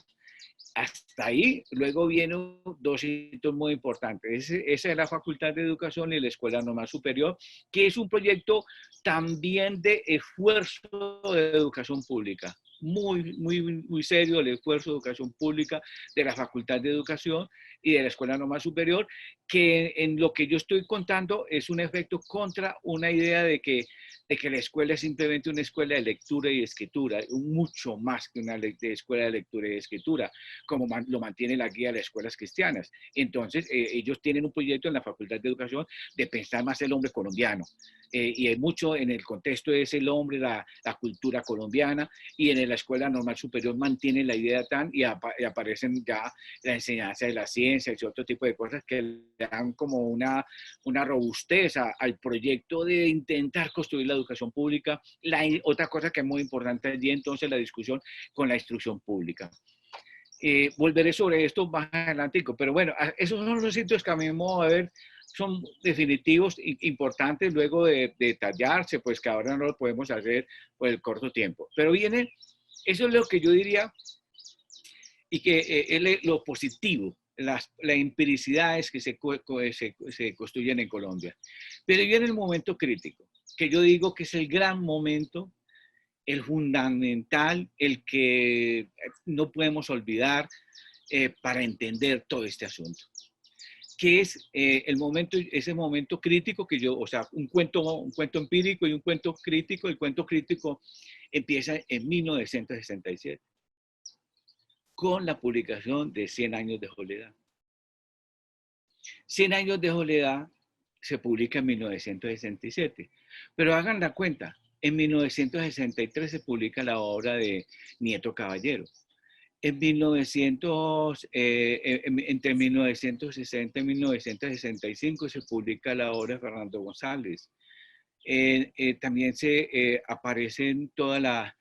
Hasta ahí, luego vienen dos hitos muy importantes. Esa es la Facultad de Educación y la Escuela Normal Superior, que es un proyecto también de esfuerzo de educación pública. Muy serio el esfuerzo de educación pública de la Facultad de Educación y de la Escuela Normal Superior, que en lo que yo estoy contando es un efecto contra una idea de que la escuela es simplemente una escuela de lectura y escritura, mucho más que una escuela de lectura y escritura, como lo mantiene la guía de las escuelas cristianas. Entonces, ellos tienen un proyecto en la Facultad de Educación de pensar más el hombre colombiano. Y hay mucho en el contexto de ese hombre, la cultura colombiana, y en la Escuela Normal Superior mantienen la idea y aparecen ya la enseñanza de la ciencia y otro tipo de cosas que le dan como una robustez al proyecto de intentar construir la educación pública. Otra cosa que es muy importante allí, entonces, la discusión con la instrucción pública. Volveré sobre esto más adelante, pero bueno, esos son los sitios que a mi modo de ver son definitivos, importantes luego de detallarse, pues que ahora no lo podemos hacer por el corto tiempo. Pero viene, eso es lo que yo diría, y que es lo positivo, las empiricidades que se construyen en Colombia. Pero viene el momento crítico, que yo digo que es el gran momento, el fundamental, el que no podemos olvidar para entender todo este asunto, que es ese momento crítico que yo, o sea, un cuento empírico y un cuento crítico. El cuento crítico empieza en 1967 con la publicación de 100 años de soledad. 100 años de soledad se publica en 1967, pero hagan la cuenta, en 1963 se publica la obra de Nieto Caballero. Entre 1960 y 1965 se publica la obra de Fernando González. También se aparece en toda la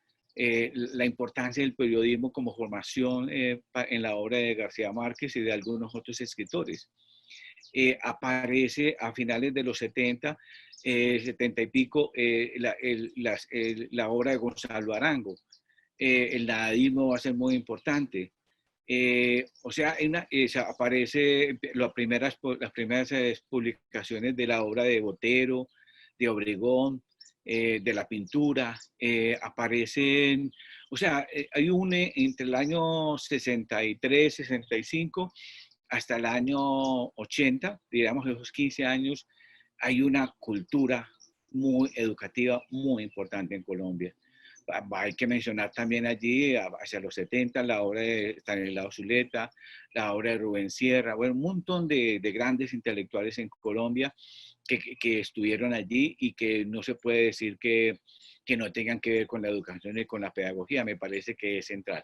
importancia del periodismo como formación en la obra de García Márquez y de algunos otros escritores. Aparece a finales de los 70, 70 y pico, la obra de Gonzalo Arango. El nadaísmo va a ser muy importante. O sea, aparece las primeras publicaciones de la obra de Botero, de Obregón, de la pintura, aparecen, o sea, hay entre el año 63, 65 hasta el año 80, digamos esos 15 años, hay una cultura muy educativa, muy importante en Colombia. Hay que mencionar también allí, hacia los 70, la obra de Stanislao Zuleta, la obra de Rubén Sierra, bueno, un montón de grandes intelectuales en Colombia que estuvieron allí y que no se puede decir que no tengan que ver con la educación y con la pedagogía, me parece que es central.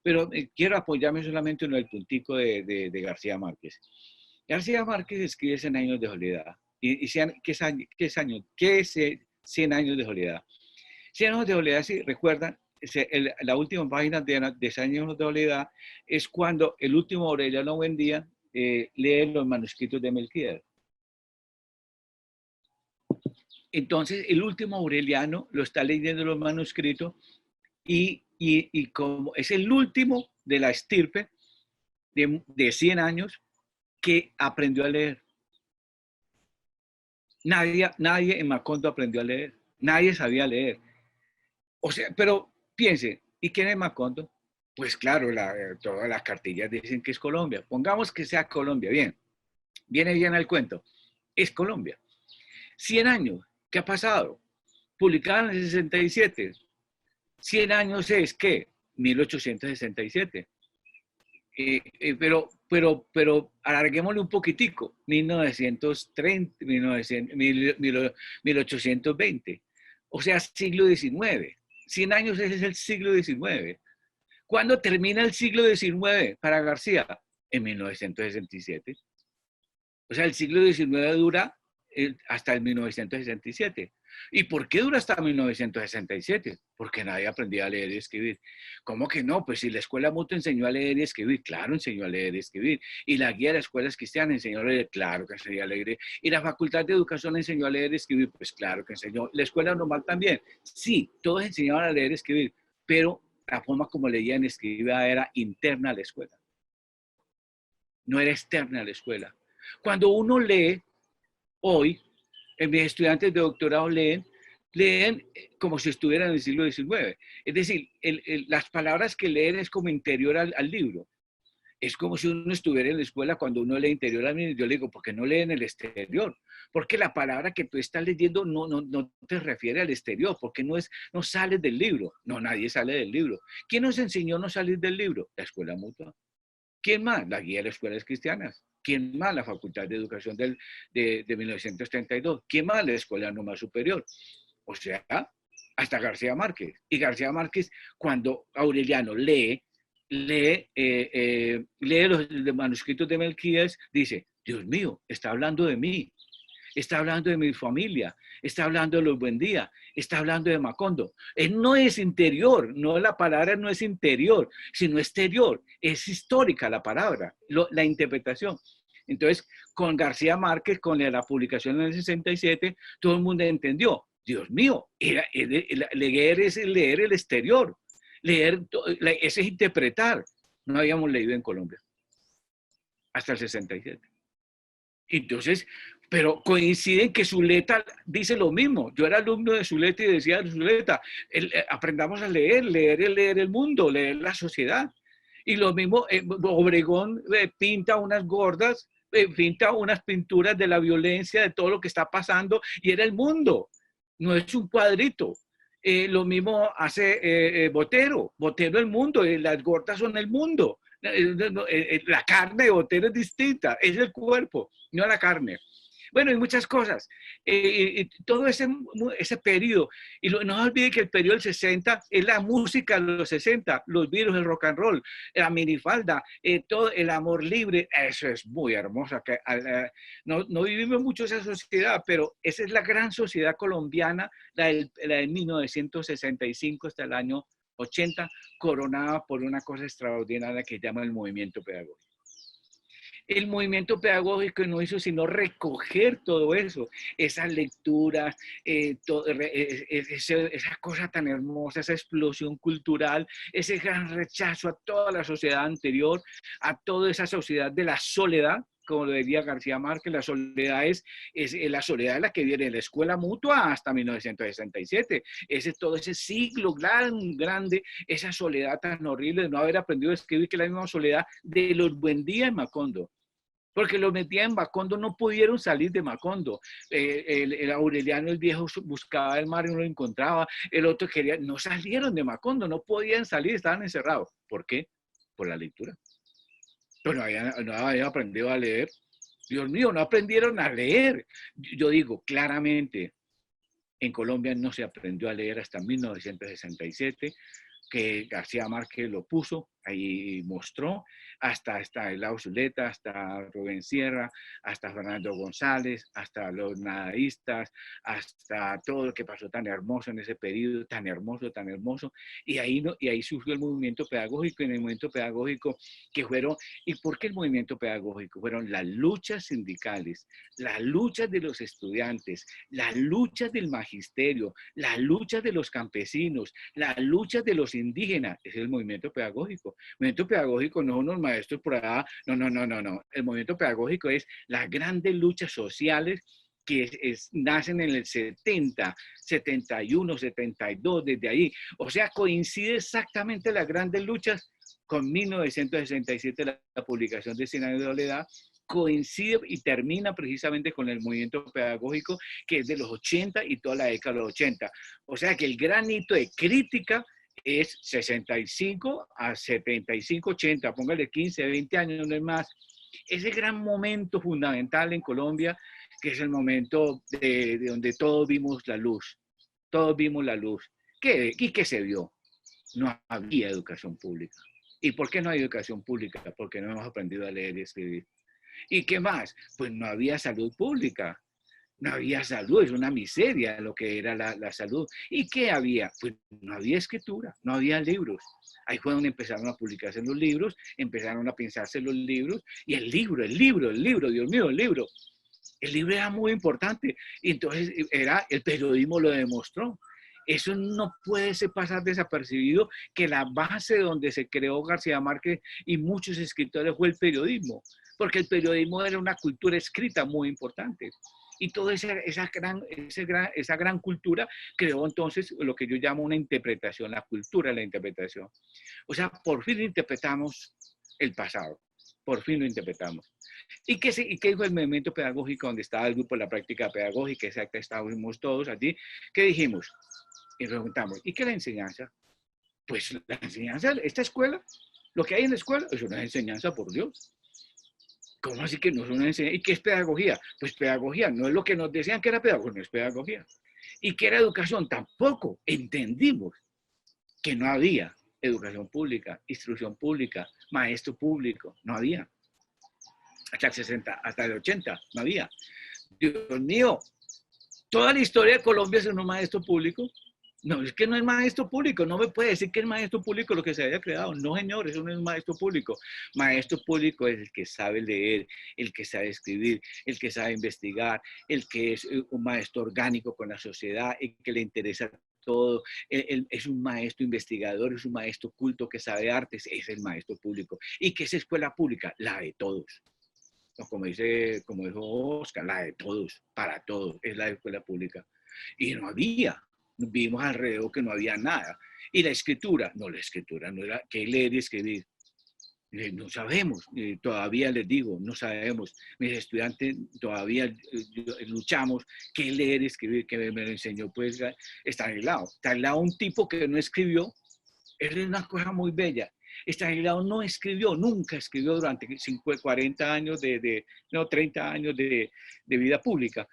Pero quiero apoyarme solamente en el puntico de García Márquez. García Márquez escribe 100 años de soledad. ¿Qué es 100 años de soledad? 100 años de soledad, si recuerdan, la última página de 100 años de soledad es cuando el último Aureliano Buendía lee los manuscritos de Melquiades. Entonces, el último Aureliano lo está leyendo los manuscritos y como es el último de la estirpe de 100 años que aprendió a leer. Nadie en Macondo aprendió a leer. Nadie sabía leer. O sea, pero piense, ¿y quién es Macondo? Pues claro, todas las cartillas dicen que es Colombia. Pongamos que sea Colombia. Bien, viene bien al cuento. Es Colombia. 100 años. ¿Qué ha pasado? Publicaron en el 67. 100 años es, ¿qué? 1867. Pero alarguémosle un poquitico. 1930, 1820. O sea, siglo XIX. 100 años es el siglo XIX. ¿Cuándo termina el siglo XIX para García? En 1967. O sea, el siglo XIX dura hasta el 1967. ¿Y por qué dura hasta 1967? Porque nadie aprendía a leer y escribir. ¿Cómo que no? Pues si la escuela mutua enseñó a leer y escribir, claro, enseñó a leer y escribir. Y la guía de las escuelas cristianas enseñó a leer, claro que enseñó a leer. Y la facultad de educación enseñó a leer y escribir, pues claro que enseñó. La escuela normal también. Sí, todos enseñaban a leer y escribir, pero la forma como leían y escribían era interna a la escuela. No era externa a la escuela. Cuando uno lee, hoy, mis estudiantes de doctorado leen como si estuvieran en el siglo XIX. Es decir, las palabras que leen es como interior al libro. Es como si uno estuviera en la escuela cuando uno lee interior al libro. Yo le digo, ¿por qué no lee en el exterior? Porque la palabra que tú estás leyendo no te refiere al exterior, porque no sales del libro. No, nadie sale del libro. ¿Quién nos enseñó a no salir del libro? La escuela mutua. ¿Quién más? La guía de las escuelas cristianas. ¿Quién más? La Facultad de Educación de 1932. ¿Quién más? La Escuela Normal Superior. O sea, hasta García Márquez. Y García Márquez, cuando Aureliano lee los manuscritos de Melquiades, dice, Dios mío, está hablando de mí. está hablando de mi familia, está hablando de los Buendía, está hablando de Macondo. No es interior, no, la palabra no es interior, sino exterior, es histórica la palabra, la interpretación. Entonces, con García Márquez, con la publicación en el 67, todo el mundo entendió, Dios mío, leer es leer el exterior, leer ese es interpretar. No habíamos leído en Colombia hasta el 67. Entonces, pero coinciden que Zuleta dice lo mismo. Yo era alumno de Zuleta y decía de Zuleta, aprendamos a leer, leer el mundo, leer la sociedad. Y lo mismo, Obregón pinta unas gordas, pinta unas pinturas de la violencia, de todo lo que está pasando, y era el mundo, no es un cuadrito. Lo mismo hace Botero, Botero el mundo, las gordas son el mundo. La carne de Botero es distinta, es el cuerpo, no la carne. Bueno, y muchas cosas. Todo ese periodo, y no se olvide que el periodo del 60 es la música de los 60, los virus, el rock and roll, la minifalda, todo el amor libre, eso es muy hermoso. No vivimos mucho esa sociedad, pero esa es la gran sociedad colombiana, la de 1965 hasta el año 80, coronada por una cosa extraordinaria que llama el movimiento pedagógico. El movimiento pedagógico no hizo sino recoger todo eso, esas lecturas, esa cosa tan hermosa, esa explosión cultural, ese gran rechazo a toda la sociedad anterior, a toda esa sociedad de la soledad, como lo decía García Márquez, la soledad es la soledad de la que viene de la escuela mutua hasta 1967. Todo ese siglo grande, esa soledad tan horrible de no haber aprendido a escribir, que es la misma soledad de los Buendía en Macondo. Porque los metían en Macondo, no pudieron salir de Macondo. El Aureliano, el viejo, buscaba el mar y no lo encontraba. El otro quería, no salieron de Macondo, no podían salir, estaban encerrados. ¿Por qué? Por la lectura. Pero no habían aprendido a leer. Dios mío, no aprendieron a leer. Yo digo claramente, en Colombia no se aprendió a leer hasta 1967, que García Márquez lo puso, ahí mostró, hasta el Zuleta, hasta Rubén Sierra, hasta Fernando González, hasta los nadaístas, hasta todo lo que pasó tan hermoso en ese periodo, tan hermoso, y ahí surgió el movimiento pedagógico, en el movimiento pedagógico que fueron, ¿y por qué el movimiento pedagógico? Fueron las luchas sindicales, las luchas de los estudiantes, las luchas del magisterio, las luchas de los campesinos, las luchas de los indígenas, es el movimiento pedagógico. El movimiento pedagógico no unos maestros por allá, no. El movimiento pedagógico es las grandes luchas sociales que nacen en el 70, 71, 72, desde ahí. O sea, coincide exactamente las grandes luchas con 1967, la publicación de 100 años de soledad, coincide y termina precisamente con el movimiento pedagógico que es de los 80 y toda la década de los 80. O sea que el gran hito de crítica es 65 a 75, 80, póngale 15, 20 años, no es más. Ese gran momento fundamental en Colombia, que es el momento de donde todos vimos la luz. Todos vimos la luz. ¿Y qué se vio? No había educación pública. ¿Y por qué no hay educación pública? Porque no hemos aprendido a leer y escribir. ¿Y qué más? Pues no había salud pública. No había salud, es una miseria lo que era la salud. ¿Y qué había? Pues no había escritura, no había libros. Ahí fue donde empezaron a publicarse los libros, empezaron a pensarse los libros, y el libro, Dios mío, el libro. El libro era muy importante, y entonces el periodismo lo demostró. Eso no puede pasar desapercibido, que la base donde se creó García Márquez y muchos escritores fue el periodismo, porque el periodismo era una cultura escrita muy importante. Y toda esa gran cultura creó entonces lo que yo llamo una interpretación, la cultura de la interpretación. O sea, por fin interpretamos el pasado, por fin lo interpretamos. ¿Y qué dijo el movimiento pedagógico donde estaba el grupo de la práctica pedagógica? Exacto, estábamos todos allí. ¿Qué dijimos? Y preguntamos, ¿y qué es la enseñanza? Pues la enseñanza, esta escuela, lo que hay en la escuela es una enseñanza, por Dios. ¿Cómo así que no es una enseñanza? ¿Y qué es pedagogía? Pues pedagogía no es lo que nos decían que era pedagogía, no es pedagogía. ¿Y qué era educación? Tampoco entendimos que no había educación pública, instrucción pública, maestro público, no había. Hasta el 60, hasta el 80, no había. Dios mío, toda la historia de Colombia es un maestro público. No, es que no es maestro público, no me puede decir que es maestro público lo que se haya creado. No, señor, eso no es maestro público. Maestro público es el que sabe leer, el que sabe escribir, el que sabe investigar, el que es un maestro orgánico con la sociedad, el que le interesa todo. Es un maestro investigador, es un maestro culto que sabe artes, es el maestro público. ¿Y qué es escuela pública? La de todos. Como dijo Oscar, la de todos, para todos, es la escuela pública. Y no había. Vimos alrededor que no había nada. Y la escritura no era que leer y escribir. No sabemos, todavía les digo, no sabemos. Mis estudiantes todavía luchamos qué leer y escribir, que me lo enseñó, pues está aislado. Está aislado un tipo que no escribió. Es una cosa muy bella. Estanislao no escribió, nunca escribió durante 40 años 30 años de vida pública,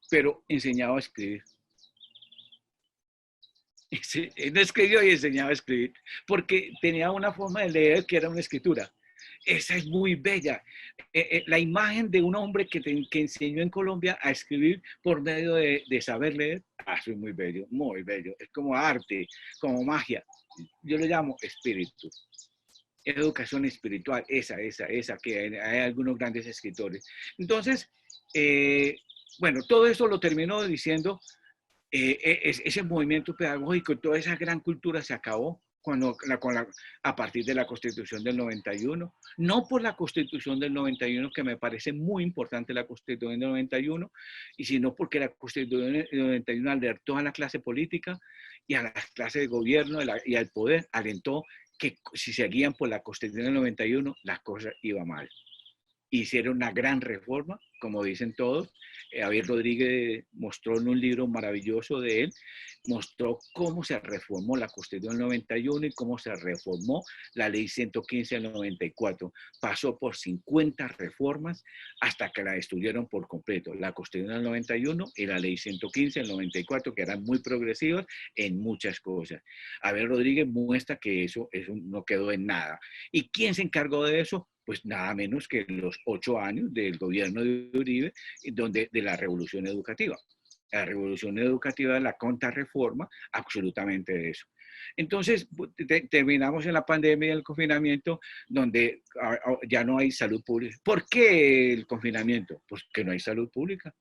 pero enseñaba a escribir. Él no escribió y enseñaba a escribir, porque tenía una forma de leer que era una escritura. Esa es muy bella. La imagen de un hombre que enseñó en Colombia a escribir por medio de saber leer, eso es muy bello, muy bello. Es como arte, como magia. Yo lo llamo espíritu. Educación espiritual, esa, que hay algunos grandes escritores. Entonces, bueno, todo eso lo termino diciendo, ese movimiento pedagógico, toda esa gran cultura se acabó a partir de la Constitución del 91, no por la Constitución del 91, que me parece muy importante la Constitución del 91, y sino porque la Constitución del 91 alertó a la clase política y a la clase de gobierno y al poder, alentó que si seguían por la Constitución del 91, la cosa iba mal. Hicieron una gran reforma, como dicen todos. Javier Rodríguez mostró en un libro maravilloso de él, mostró cómo se reformó la Constitución del 91 y cómo se reformó la Ley 115 del 94. Pasó por 50 reformas hasta que la destruyeron por completo. La Constitución del 91 y la Ley 115 del 94, que eran muy progresivas en muchas cosas. Javier Rodríguez muestra que eso no quedó en nada. ¿Y quién se encargó de eso? Pues nada menos que los 8 años del gobierno de Uribe, de la revolución educativa. La revolución educativa, la contrarreforma, absolutamente de eso. Entonces, terminamos en la pandemia y el confinamiento, donde ya no hay salud pública. ¿Por qué el confinamiento? Pues que no hay salud pública.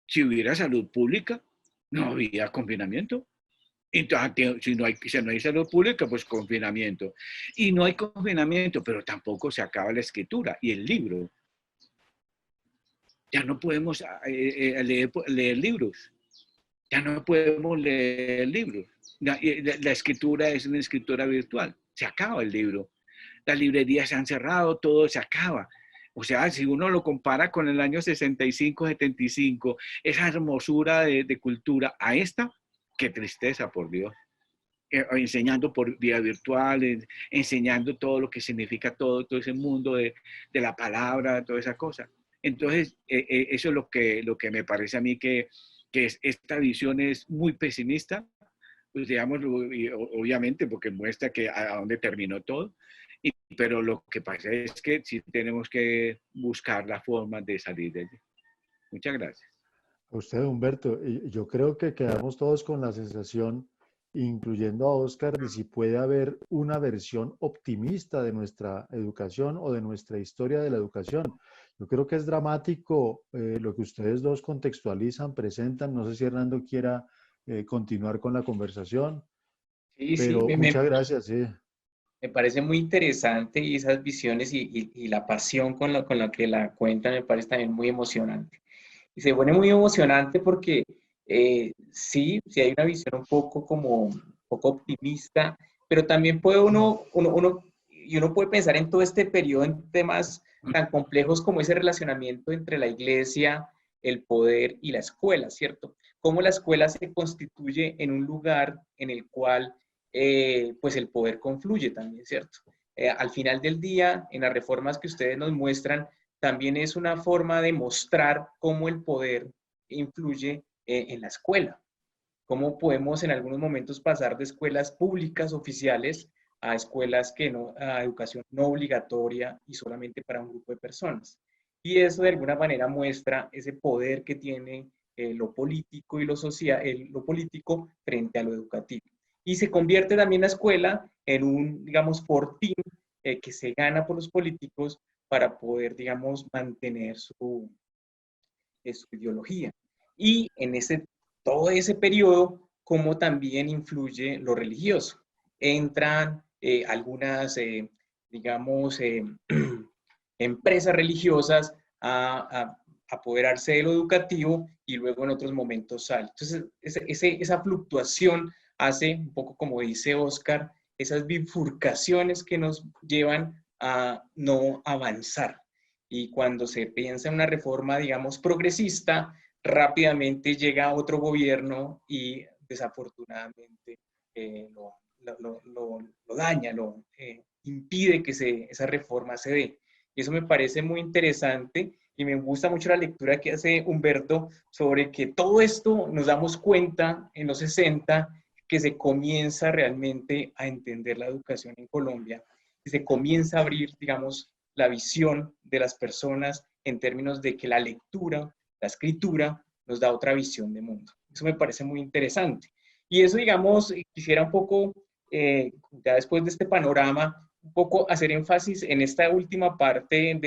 Si hubiera salud pública, no había confinamiento. Entonces, si no hay salud pública, pues confinamiento. Y no hay confinamiento, pero tampoco se acaba la escritura y el libro. Ya no podemos leer libros. Ya no podemos leer libros. La escritura es una escritura virtual. Se acaba el libro. Las librerías se han cerrado, todo se acaba. O sea, si uno lo compara con el año 65, 75, esa hermosura de cultura a esta, qué tristeza, por Dios. Enseñando por vía virtual, enseñando todo lo que significa todo ese mundo de la palabra, toda esa cosa. Entonces, eso es lo que me parece a mí que esta visión es muy pesimista, pues digamos, obviamente, porque muestra que a dónde terminó todo, pero lo que pasa es que sí tenemos que buscar la forma de salir de allí. Muchas gracias. A usted, Humberto, yo creo que quedamos todos con la sensación, incluyendo a Oscar, de si puede haber una versión optimista de nuestra educación o de nuestra historia de la educación. Yo creo que es dramático lo que ustedes dos contextualizan, presentan. No sé si Hernando quiera continuar con la conversación, Sí, pero muchas gracias. Sí. Me parece muy interesante y esas visiones y la pasión con la que la cuentan me parece también muy emocionante. Y se pone muy emocionante porque sí hay una visión un poco optimista, pero también puede uno puede pensar en todo este periodo en temas tan complejos como ese relacionamiento entre la iglesia, el poder y la escuela, ¿cierto? Cómo la escuela se constituye en un lugar en el cual pues el poder confluye también, ¿cierto? Al final del día, en las reformas que ustedes nos muestran, también es una forma de mostrar cómo el poder influye en la escuela. Cómo podemos en algunos momentos pasar de escuelas públicas oficiales a escuelas a educación no obligatoria y solamente para un grupo de personas. Y eso de alguna manera muestra ese poder que tiene lo político y lo social, lo político frente a lo educativo. Y se convierte también la escuela en un, digamos, fortín que se gana por los políticos para poder, digamos, mantener su ideología. Y en todo ese periodo, como también influye lo religioso. Entran algunas, digamos, empresas religiosas a apoderarse de lo educativo y luego en otros momentos sale. Entonces, esa fluctuación hace, un poco como dice Oscar, esas bifurcaciones que nos llevan a no avanzar. Y cuando se piensa en una reforma, digamos, progresista, rápidamente llega otro gobierno y desafortunadamente lo daña, impide que esa reforma se dé. Y eso me parece muy interesante y me gusta mucho la lectura que hace Humberto sobre que todo esto nos damos cuenta en los 60 que se comienza realmente a entender la educación en Colombia y se comienza a abrir, digamos, la visión de las personas en términos de que la lectura, la escritura, nos da otra visión de mundo. Eso me parece muy interesante. Y eso, digamos, quisiera un poco, ya después de este panorama, un poco hacer énfasis en esta última parte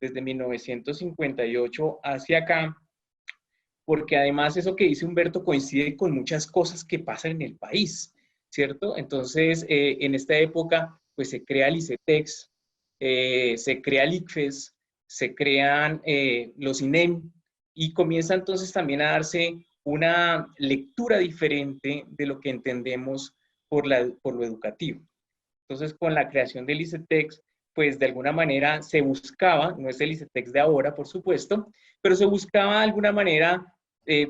desde 1958 hacia acá, porque además eso que dice Humberto coincide con muchas cosas que pasan en el país, ¿cierto? Entonces, en esta época, pues se crea el ICETEX, se crea el ICFES, se crean los INEM y comienza entonces también a darse una lectura diferente de lo que entendemos por lo educativo. Entonces, con la creación del ICETEX, pues de alguna manera se buscaba, no es el ICETEX de ahora, por supuesto, pero se buscaba de alguna manera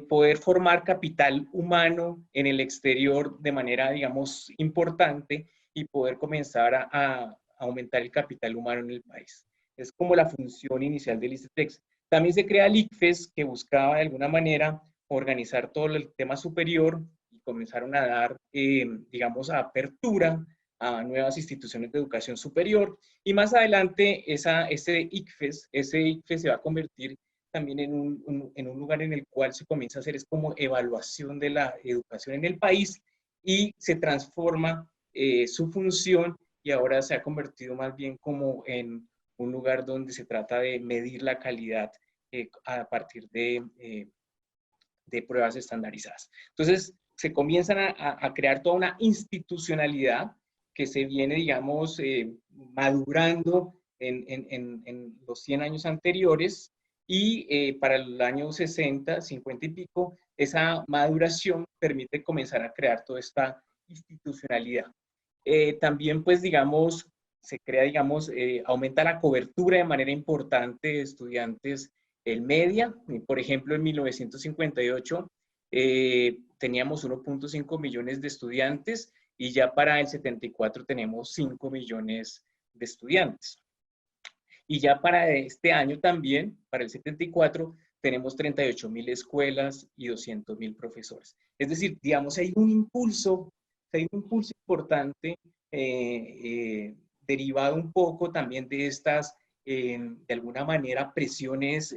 poder formar capital humano en el exterior de manera, digamos, importante y poder comenzar a aumentar el capital humano en el país. Es como la función inicial del ICETEX. También se crea el ICFES, que buscaba de alguna manera organizar todo el tema superior y comenzaron a dar, digamos, apertura a nuevas instituciones de educación superior. Y más adelante, ese ICFES se va a convertir también en un lugar en el cual se comienza a hacer es como evaluación de la educación en el país y se transforma su función y ahora se ha convertido más bien como en un lugar donde se trata de medir la calidad a partir de pruebas estandarizadas. Entonces, se comienzan a crear toda una institucionalidad que se viene, digamos, madurando en los 100 años anteriores y para el año 60, 50 y pico, esa maduración permite comenzar a crear toda esta institucionalidad. También, pues, digamos, se crea, digamos, aumenta la cobertura de manera importante de estudiantes el media. Por ejemplo, en 1958 teníamos 1.5 millones de estudiantes y ya para el 74 tenemos 5 millones de estudiantes. Y ya para este año también, para el 74, tenemos 38.000 escuelas y 200.000 profesores. Es decir, digamos, hay un impulso importante derivado un poco también de estas, de alguna manera, presiones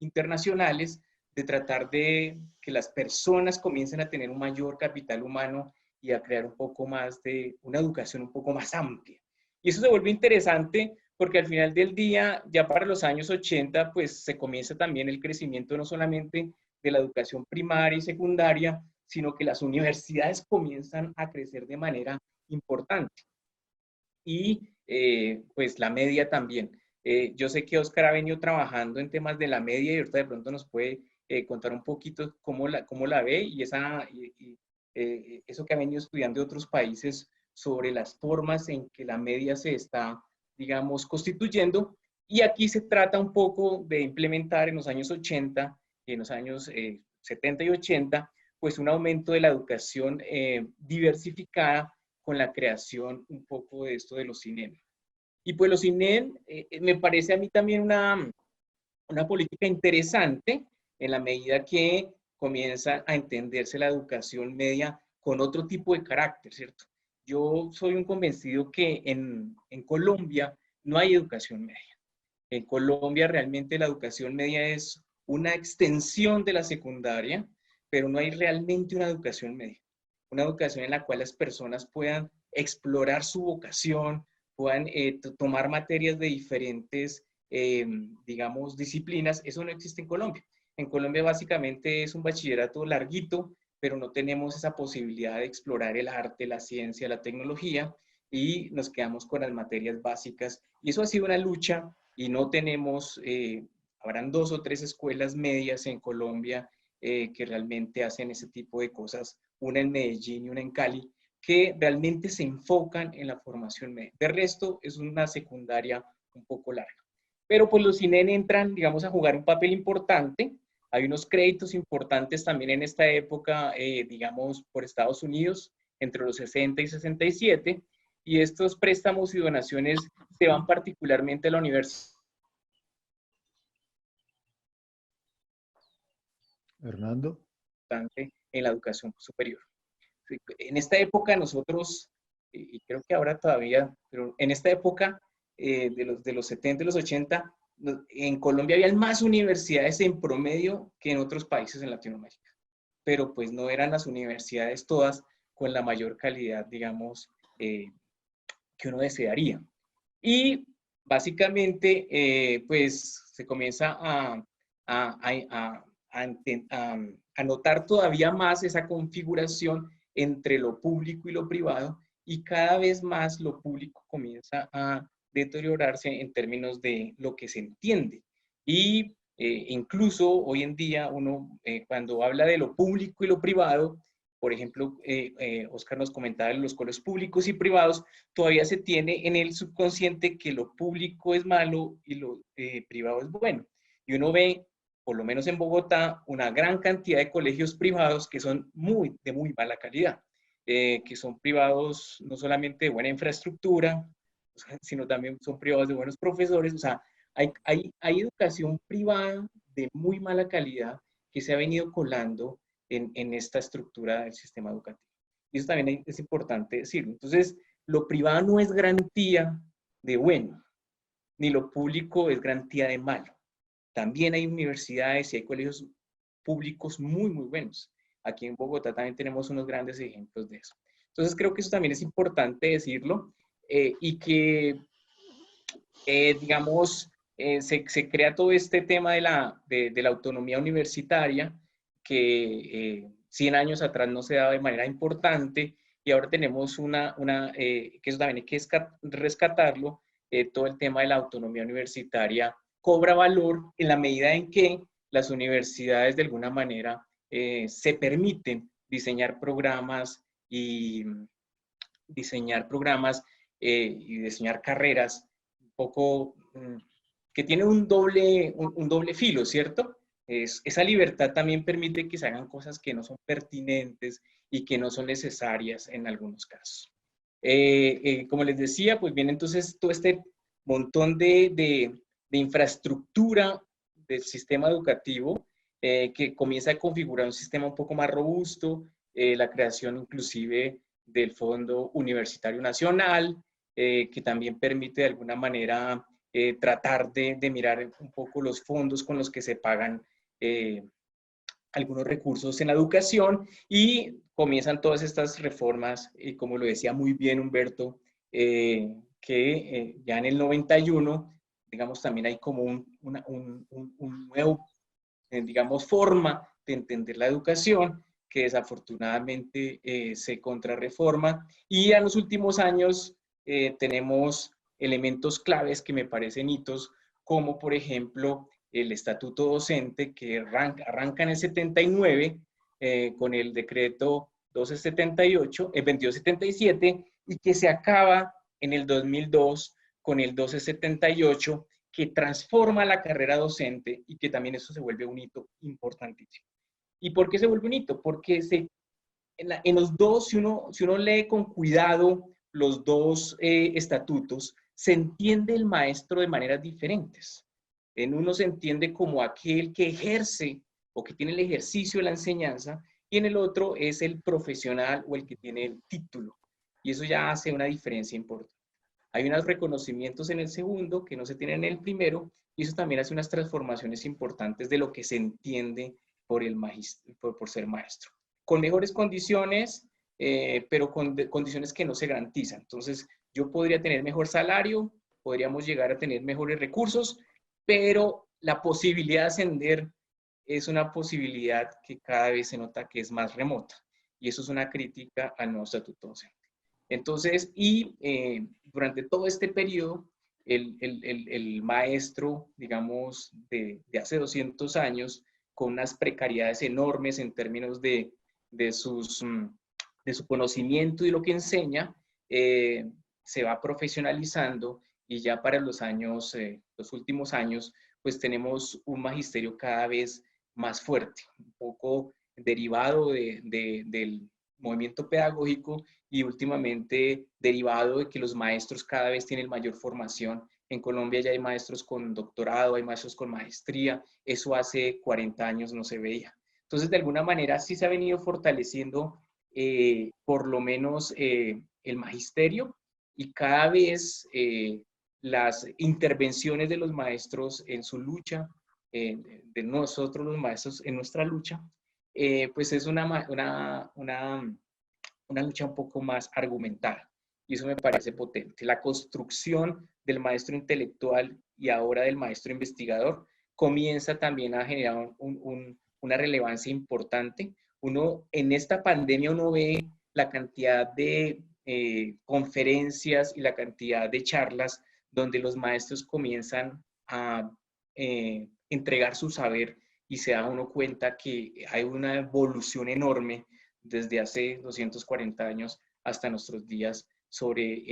internacionales de tratar de que las personas comiencen a tener un mayor capital humano y a crear un poco más de una educación un poco más amplia. Y eso se vuelve interesante porque al final del día, ya para los años 80, pues se comienza también el crecimiento no solamente de la educación primaria y secundaria, sino que las universidades comienzan a crecer de manera importante. Y pues la media también. Yo sé que Oscar ha venido trabajando en temas de la media y ahorita de pronto nos puede contar un poquito cómo la ve y eso que ha venido estudiando de otros países sobre las formas en que la media se está, digamos, constituyendo. Y aquí se trata un poco de implementar en los años 80 y en los años 70 y 80, pues un aumento de la educación diversificada con la creación un poco de esto de los CINEM. Y pues los CINEM me parece a mí también una política interesante en la medida que comienza a entenderse la educación media con otro tipo de carácter, ¿cierto? Yo soy un convencido que en Colombia no hay educación media. En Colombia realmente la educación media es una extensión de la secundaria, pero no hay realmente una educación media. Una educación en la cual las personas puedan explorar su vocación, puedan tomar materias de diferentes, digamos, disciplinas. Eso no existe en Colombia. En Colombia básicamente es un bachillerato larguito, pero no tenemos esa posibilidad de explorar el arte, la ciencia, la tecnología, y nos quedamos con las materias básicas. Y eso ha sido una lucha y no tenemos, habrán 2 o 3 escuelas medias en Colombia que realmente hacen ese tipo de cosas, una en Medellín y una en Cali, que realmente se enfocan en la formación media. De resto, es una secundaria un poco larga. Pero pues los INEN entran, digamos, a jugar un papel importante. Hay unos créditos importantes también en esta época, digamos, por Estados Unidos, entre los 60 y 67, y estos préstamos y donaciones se van particularmente a la universidad. Hernando. En la educación superior. En esta época nosotros, y creo que ahora todavía, pero en esta época de los 70 y los 80, en Colombia había más universidades en promedio que en otros países en Latinoamérica, pero pues no eran las universidades todas con la mayor calidad, digamos, que uno desearía. Y básicamente, pues se comienza a notar todavía más esa configuración entre lo público y lo privado, y cada vez más lo público comienza a deteriorarse en términos de lo que se entiende. Y incluso hoy en día uno, cuando habla de lo público y lo privado, por ejemplo, Oscar nos comentaba de los colegios públicos y privados, todavía se tiene en el subconsciente que lo público es malo y lo privado es bueno. Y uno ve, por lo menos en Bogotá, una gran cantidad de colegios privados que son de muy mala calidad, que son privados no solamente de buena infraestructura, sino también son privados de buenos profesores. O sea, hay educación privada de muy mala calidad que se ha venido colando en esta estructura del sistema educativo. Y eso también es importante decirlo. Entonces, lo privado no es garantía de bueno, ni lo público es garantía de malo. También hay universidades y hay colegios públicos muy, muy buenos. Aquí en Bogotá también tenemos unos grandes ejemplos de eso. Entonces, creo que eso también es importante decirlo, y que, digamos, se crea todo este tema de la autonomía universitaria, que 100 años atrás no se daba de manera importante, y ahora tenemos que eso también hay que rescatarlo, todo el tema de la autonomía universitaria cobra valor en la medida en que las universidades de alguna manera se permiten diseñar programas y diseñar carreras un poco que tienen un doble filo, ¿cierto? Esa libertad también permite que se hagan cosas que no son pertinentes y que no son necesarias en algunos casos. Como les decía, pues viene entonces todo este montón de infraestructura del sistema educativo que comienza a configurar un sistema un poco más robusto, la creación inclusive del Fondo Universitario Nacional, que también permite de alguna manera tratar de mirar un poco los fondos con los que se pagan algunos recursos en la educación, y comienzan todas estas reformas, y como lo decía muy bien Humberto, que ya en el 91, digamos, también hay como un nuevo, digamos, forma de entender la educación, que desafortunadamente se contrarreforma, y en los últimos años tenemos elementos claves que me parecen hitos, como por ejemplo el estatuto docente, que arranca en el 79 con el decreto 2277, y que se acaba en el 2002 con el 1278, que transforma la carrera docente, y que también eso se vuelve un hito importantísimo. ¿Y por qué se vuelve un hito? Porque en los dos, si uno lee con cuidado los dos estatutos, se entiende el maestro de maneras diferentes. En uno se entiende como aquel que ejerce o que tiene el ejercicio de la enseñanza, y en el otro es el profesional o el que tiene el título. Y eso ya hace una diferencia importante. Hay unos reconocimientos en el segundo que no se tienen en el primero, y eso también hace unas transformaciones importantes de lo que se entiende por, por ser maestro. Con mejores condiciones, pero con condiciones que no se garantizan. Entonces, yo podría tener mejor salario, podríamos llegar a tener mejores recursos, pero la posibilidad de ascender es una posibilidad que cada vez se nota que es más remota. Y eso es una crítica al nuevo estatuto docente. Entonces, durante todo este periodo, el maestro, digamos, de hace 200 años, con unas precariedades enormes en términos de su conocimiento y lo que enseña, se va profesionalizando, y ya para los últimos años, pues tenemos un magisterio cada vez más fuerte, un poco derivado del movimiento pedagógico y últimamente derivado de que los maestros cada vez tienen mayor formación. En Colombia ya hay maestros con doctorado, hay maestros con maestría, eso hace 40 años no se veía. Entonces, de alguna manera sí se ha venido fortaleciendo por lo menos el magisterio, y cada vez las intervenciones de los maestros en su lucha, de nosotros los maestros en nuestra lucha, pues es una lucha un poco más argumentada, y eso me parece potente. La construcción del maestro intelectual y ahora del maestro investigador comienza también a generar una relevancia importante. En esta pandemia uno ve la cantidad de conferencias y la cantidad de charlas donde los maestros comienzan a entregar su saber, y se da uno cuenta que hay una evolución enorme desde hace 240 años hasta nuestros días sobre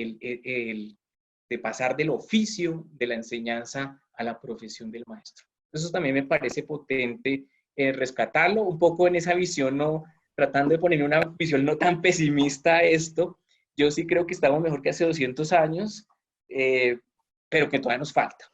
de pasar del oficio de la enseñanza a la profesión del maestro. Eso también me parece potente rescatarlo, un poco en esa visión, no, tratando de poner una visión no tan pesimista a esto. Yo sí creo que estamos mejor que hace 200 años, pero que todavía nos falta.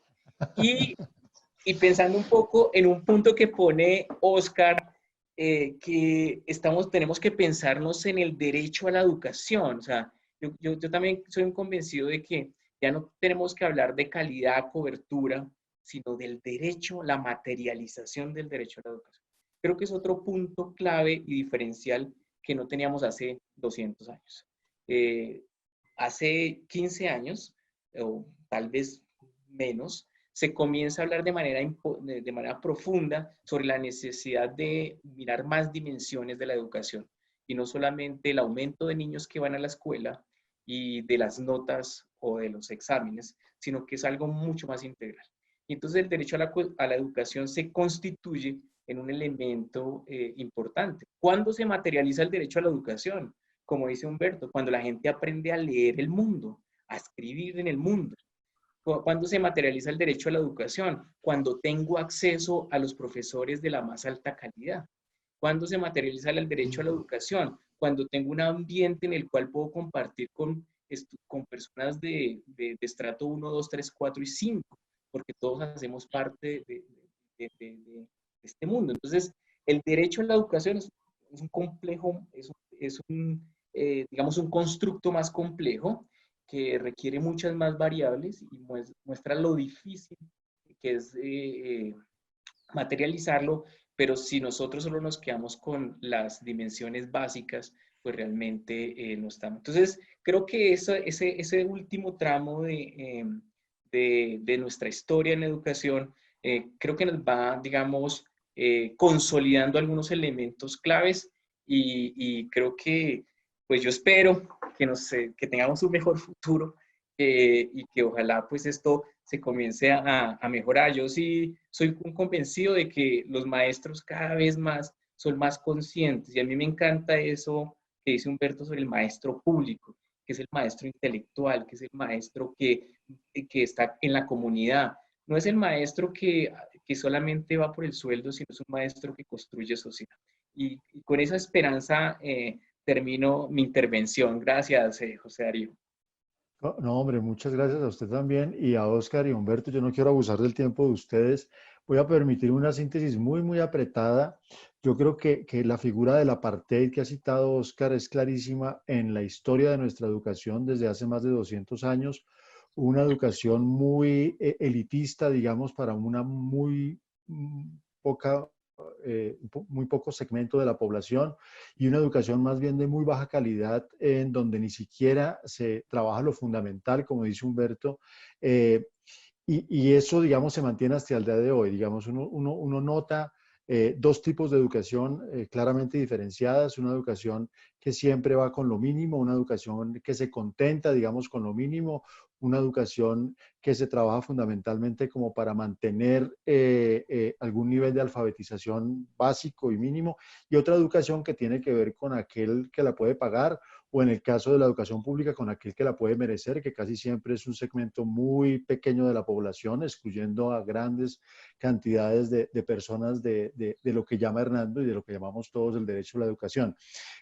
Y pensando un poco en un punto que pone Oscar, que tenemos que pensarnos en el derecho a la educación. O sea, yo también soy un convencido de que ya no tenemos que hablar de calidad, cobertura, sino del derecho, la materialización del derecho a la educación. Creo que es otro punto clave y diferencial que no teníamos hace 200 años. Hace 15 años, o tal vez menos, se comienza a hablar de manera profunda sobre la necesidad de mirar más dimensiones de la educación, y no solamente el aumento de niños que van a la escuela y de las notas o de los exámenes, sino que es algo mucho más integral. Y entonces el derecho a la educación se constituye en un elemento importante. ¿Cuándo se materializa el derecho a la educación? Como dice Humberto, cuando la gente aprende a leer el mundo, a escribir en el mundo. ¿Cuándo se materializa el derecho a la educación? Cuando tengo acceso a los profesores de la más alta calidad. ¿Cuándo se materializa el derecho a la educación? Cuando tengo un ambiente en el cual puedo compartir con personas de estrato 1, 2, 3, 4 y 5, porque todos hacemos parte de este mundo. Entonces, el derecho a la educación es un complejo, digamos, un constructo más complejo, que requiere muchas más variables y muestra lo difícil que es materializarlo, pero si nosotros solo nos quedamos con las dimensiones básicas, pues realmente no estamos. Entonces, creo que ese último tramo de nuestra historia en la educación, creo que nos va, digamos, consolidando algunos elementos claves, y creo que, pues yo espero que tengamos un mejor futuro, y que ojalá pues esto se comience a mejorar. Yo sí soy convencido de que los maestros cada vez más son más conscientes, y a mí me encanta eso que dice Humberto sobre el maestro público, que es el maestro intelectual, que es el maestro que está en la comunidad. No es el maestro que solamente va por el sueldo, sino es un maestro que construye sociedad. Y con esa esperanza termino mi intervención. Gracias, José Darío. No, hombre, muchas gracias a usted también, y a Oscar y Humberto. Yo no quiero abusar del tiempo de ustedes. Voy a permitir una síntesis muy, muy apretada. Yo creo que la figura del apartheid que ha citado Oscar es clarísima en la historia de nuestra educación desde hace más de 200 años, una educación muy elitista, digamos, para una poca, muy poco segmento de la población, y una educación más bien de muy baja calidad, en donde ni siquiera se trabaja lo fundamental, como dice Humberto, y eso, digamos, se mantiene hasta el día de hoy. Digamos, uno nota dos tipos de educación claramente diferenciadas: una educación que siempre va con lo mínimo, una educación que se contenta, digamos, con lo mínimo, una educación que se trabaja fundamentalmente como para mantener algún nivel de alfabetización básico y mínimo, y otra educación que tiene que ver con aquel que la puede pagar, o en el caso de la educación pública, con aquel que la puede merecer, que casi siempre es un segmento muy pequeño de la población, excluyendo a grandes cantidades de personas de lo que llama Hernando y de lo que llamamos todos el derecho a la educación.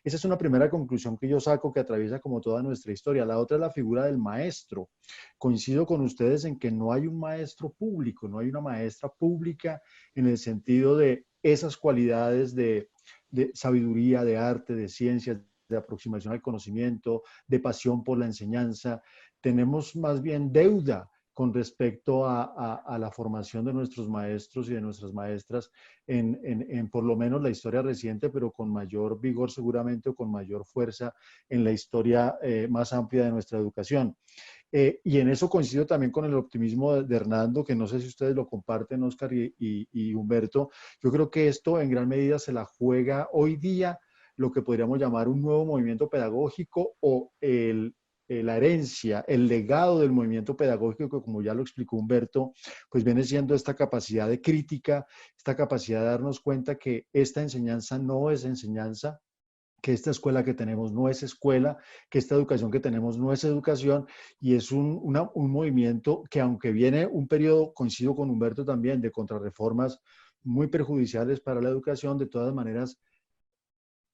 Esa es una primera conclusión que yo saco, que atraviesa como toda nuestra historia. La otra es la figura del maestro. Coincido con ustedes en que no hay un maestro público, no hay una maestra pública en el sentido de esas cualidades de sabiduría, de arte, de ciencias, de aproximación al conocimiento, de pasión por la enseñanza. Tenemos más bien deuda con respecto a la formación de nuestros maestros y de nuestras maestras en por lo menos la historia reciente, pero con mayor vigor seguramente, o con mayor fuerza en la historia más amplia de nuestra educación. Y en eso coincido también con el optimismo de Hernando, que no sé si ustedes lo comparten, Oscar y Humberto. Yo creo que esto en gran medida se la juega hoy día lo que podríamos llamar un nuevo movimiento pedagógico, o la herencia, el legado del movimiento pedagógico, que, como ya lo explicó Humberto, pues viene siendo esta capacidad de crítica, esta capacidad de darnos cuenta que esta enseñanza no es enseñanza, que esta escuela que tenemos no es escuela, que esta educación que tenemos no es educación, y es un movimiento que, aunque viene un periodo, coincido con Humberto también, de contrarreformas muy perjudiciales para la educación, de todas maneras,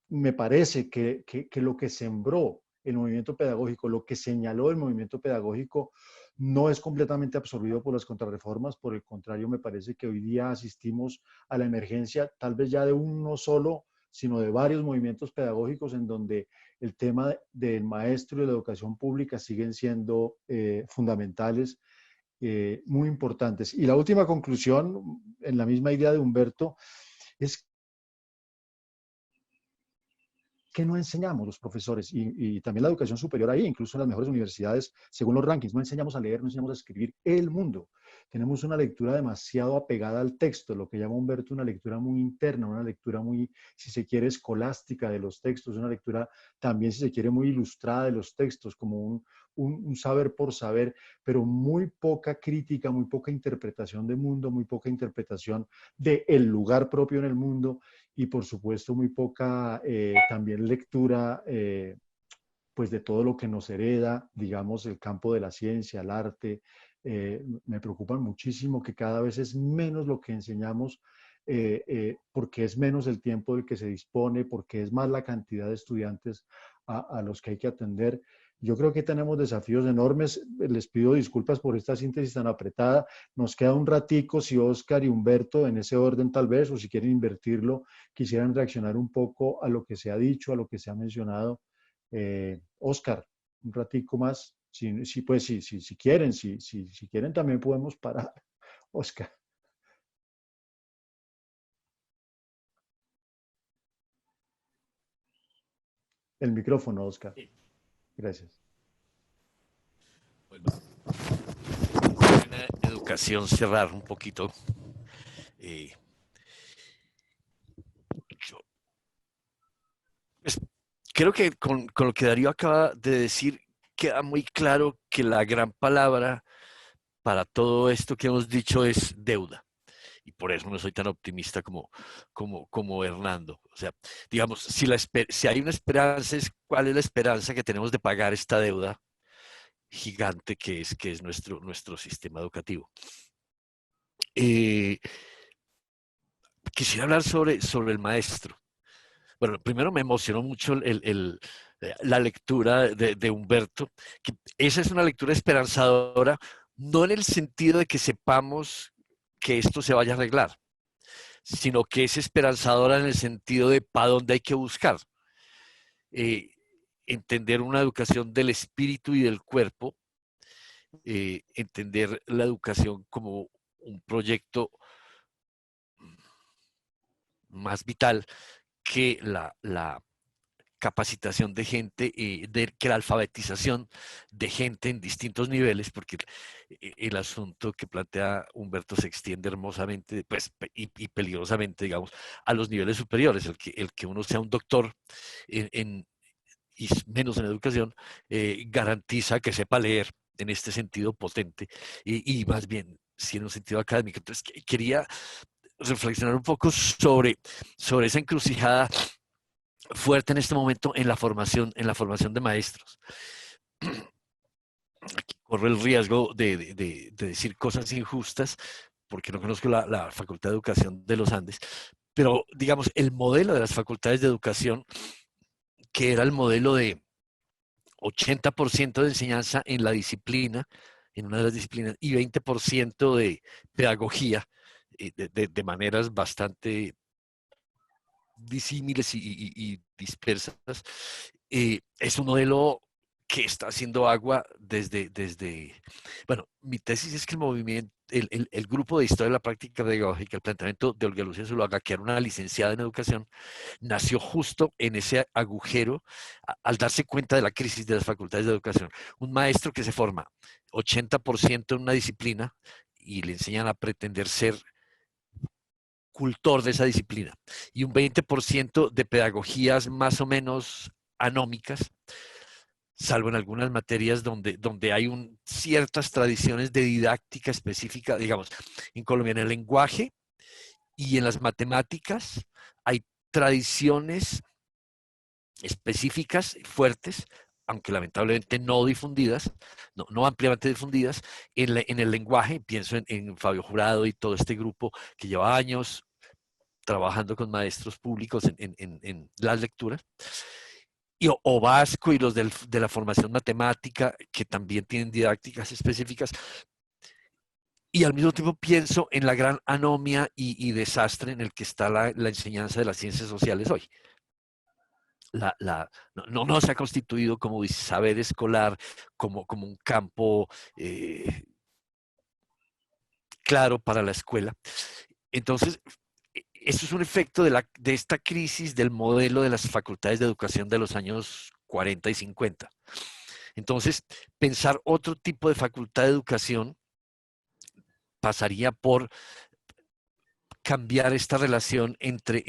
me parece que lo que sembró el movimiento pedagógico, lo que señaló el movimiento pedagógico, no es completamente absorbido por las contrarreformas. Por el contrario, me parece que hoy día asistimos a la emergencia, tal vez ya de uno solo, sino de varios movimientos pedagógicos, en donde el tema del maestro y de la educación pública siguen siendo fundamentales, muy importantes. Y la última conclusión, en la misma idea de Humberto, es que no enseñamos los profesores, y también la educación superior ahí, incluso en las mejores universidades, según los rankings, no enseñamos a leer, no enseñamos a escribir el mundo. Tenemos una lectura demasiado apegada al texto, lo que llama Humberto una lectura muy interna, una lectura muy, si se quiere, escolástica de los textos, una lectura también, si se quiere, muy ilustrada de los textos, como un saber por saber, pero muy poca crítica, muy poca interpretación de mundo, muy poca interpretación del lugar propio en el mundo, y por supuesto muy poca también lectura pues de todo lo que nos hereda, digamos, el campo de la ciencia, el arte. Me preocupa muchísimo que cada vez es menos lo que enseñamos, porque es menos el tiempo del que se dispone, porque es más la cantidad de estudiantes a los que hay que atender. Yo creo que tenemos desafíos enormes. Les pido disculpas por esta síntesis tan apretada. Nos queda un ratico, si Oscar y Humberto, en ese orden tal vez, o si quieren invertirlo, quisieran reaccionar un poco a lo que se ha dicho, a lo que se ha mencionado. Oscar, un ratico más, pues, si quieren, si quieren también podemos parar. Oscar, el micrófono, Oscar. Gracias. Bueno, una educación, cerrar un poquito. Yo, pues, creo que con lo que Darío acaba de decir, queda muy claro que la gran palabra para todo esto que hemos dicho es deuda. Y por eso no soy tan optimista como Hernando. O sea, digamos, si hay una esperanza, ¿cuál es la esperanza que tenemos de pagar esta deuda gigante que es nuestro sistema educativo? Quisiera hablar sobre el maestro. Bueno, primero me emocionó mucho la lectura de Humberto, que esa es una lectura esperanzadora, no en el sentido de que sepamos que esto se vaya a arreglar, sino que es esperanzadora en el sentido de para dónde hay que buscar. Entender una educación del espíritu y del cuerpo, entender la educación como un proyecto más vital que la capacitación de gente, que la alfabetización de gente en distintos niveles, porque el asunto que plantea Humberto se extiende hermosamente, pues, y peligrosamente, digamos, a los niveles superiores. El que uno sea un doctor y menos en educación, garantiza que sepa leer en este sentido potente, y más bien, si en un sentido académico. Entonces, quería reflexionar un poco sobre esa encrucijada fuerte en este momento en la formación de maestros. Aquí corro el riesgo de decir cosas injustas, porque no conozco la Facultad de Educación de los Andes, pero digamos, el modelo de las facultades de educación, que era el modelo de 80% de enseñanza en la disciplina, en una de las disciplinas, y 20% de pedagogía, de maneras bastante disímiles y dispersas, es un modelo que está haciendo agua bueno, mi tesis es que el movimiento, el grupo de historia de la práctica pedagógica, el planteamiento de Olga Lucía Zuluaga, que era una licenciada en educación, nació justo en ese agujero al darse cuenta de la crisis de las facultades de educación. Un maestro que se forma 80% en una disciplina y le enseñan a pretender ser cultor de esa disciplina, y un 20% de pedagogías más o menos anómicas, salvo en algunas materias donde hay ciertas tradiciones de didáctica específica. Digamos, en Colombia, en el lenguaje y en las matemáticas hay tradiciones específicas, fuertes, aunque lamentablemente no difundidas, no ampliamente difundidas. En el lenguaje, pienso en Fabio Jurado y todo este grupo que lleva años trabajando con maestros públicos en las lecturas, y o Vasco y los de la formación matemática, que también tienen didácticas específicas. Y al mismo tiempo pienso en la gran anomia y desastre en el que está la enseñanza de las ciencias sociales hoy. No se ha constituido como saber escolar, como un campo claro para la escuela. Entonces, eso es un efecto de esta crisis del modelo de las facultades de educación de los años 40 y 50. Entonces, pensar otro tipo de facultad de educación pasaría por cambiar esta relación entre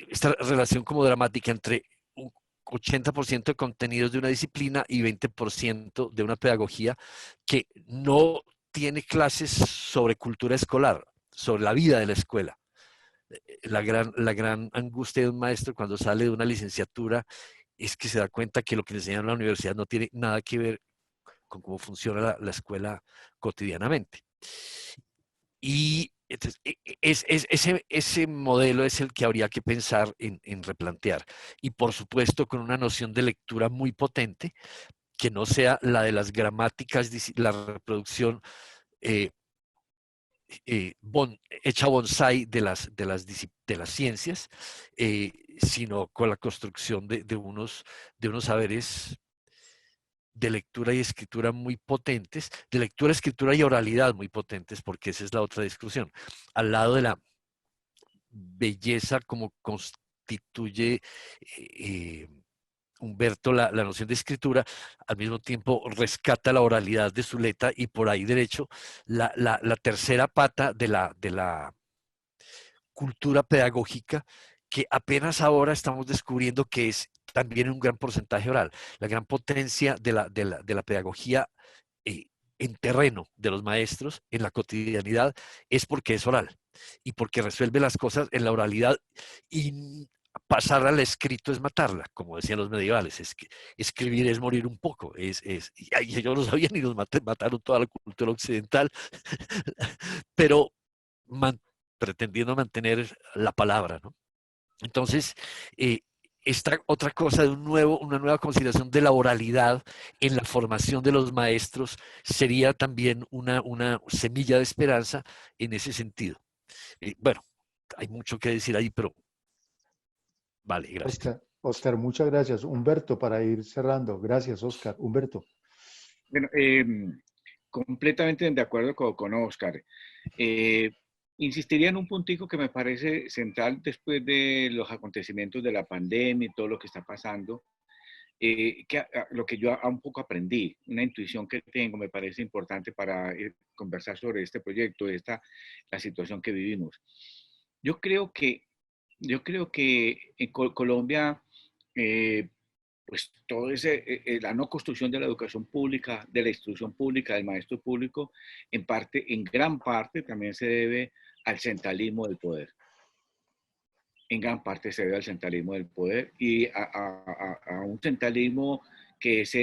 esta relación como dramática entre un 80% de contenidos de una disciplina y 20% de una pedagogía que no tiene clases sobre cultura escolar, sobre la vida de la escuela. La gran angustia de un maestro cuando sale de una licenciatura es que se da cuenta que lo que le enseñan en la universidad no tiene nada que ver con cómo funciona la escuela cotidianamente. Y entonces, ese modelo es el que habría que pensar en replantear. Y por supuesto con una noción de lectura muy potente, que no sea la de las gramáticas, la reproducción hecha bonsai de las ciencias, sino con la construcción de unos saberes de lectura y escritura muy potentes, de lectura, escritura y oralidad muy potentes, porque esa es la otra discusión. Al lado de la belleza como constituye Humberto la noción de escritura, al mismo tiempo rescata la oralidad de Zuleta, y por ahí derecho la tercera pata de la cultura pedagógica, que apenas ahora estamos descubriendo que es también un gran porcentaje oral. La gran potencia de la pedagogía en terreno de los maestros, en la cotidianidad, es porque es oral y porque resuelve las cosas en la oralidad, y pasar al escrito es matarla, como decían los medievales. Es que escribir es morir un poco. Y ellos no sabían, y nos mataron toda la cultura occidental, pero pretendiendo mantener la palabra, ¿no? Entonces, esta otra cosa de una nueva consideración de la oralidad en la formación de los maestros sería también una semilla de esperanza en ese sentido. Bueno, hay mucho que decir ahí, pero vale, gracias. Oscar, muchas gracias. Humberto, para ir cerrando. Gracias, Oscar. Humberto. Bueno, completamente de acuerdo con Oscar. Insistiría en un puntico que me parece central después de los acontecimientos de la pandemia y todo lo que está pasando, lo que yo un poco aprendí, una intuición que tengo, me parece importante para conversar sobre este proyecto, la situación que vivimos. Yo creo que, yo creo que en Colombia, eh, pues todo la no construcción de la educación pública, de la instrucción pública, del maestro público, en parte, en gran parte, también se debe al centralismo del poder. En gran parte se debe al centralismo del poder y a un centralismo que es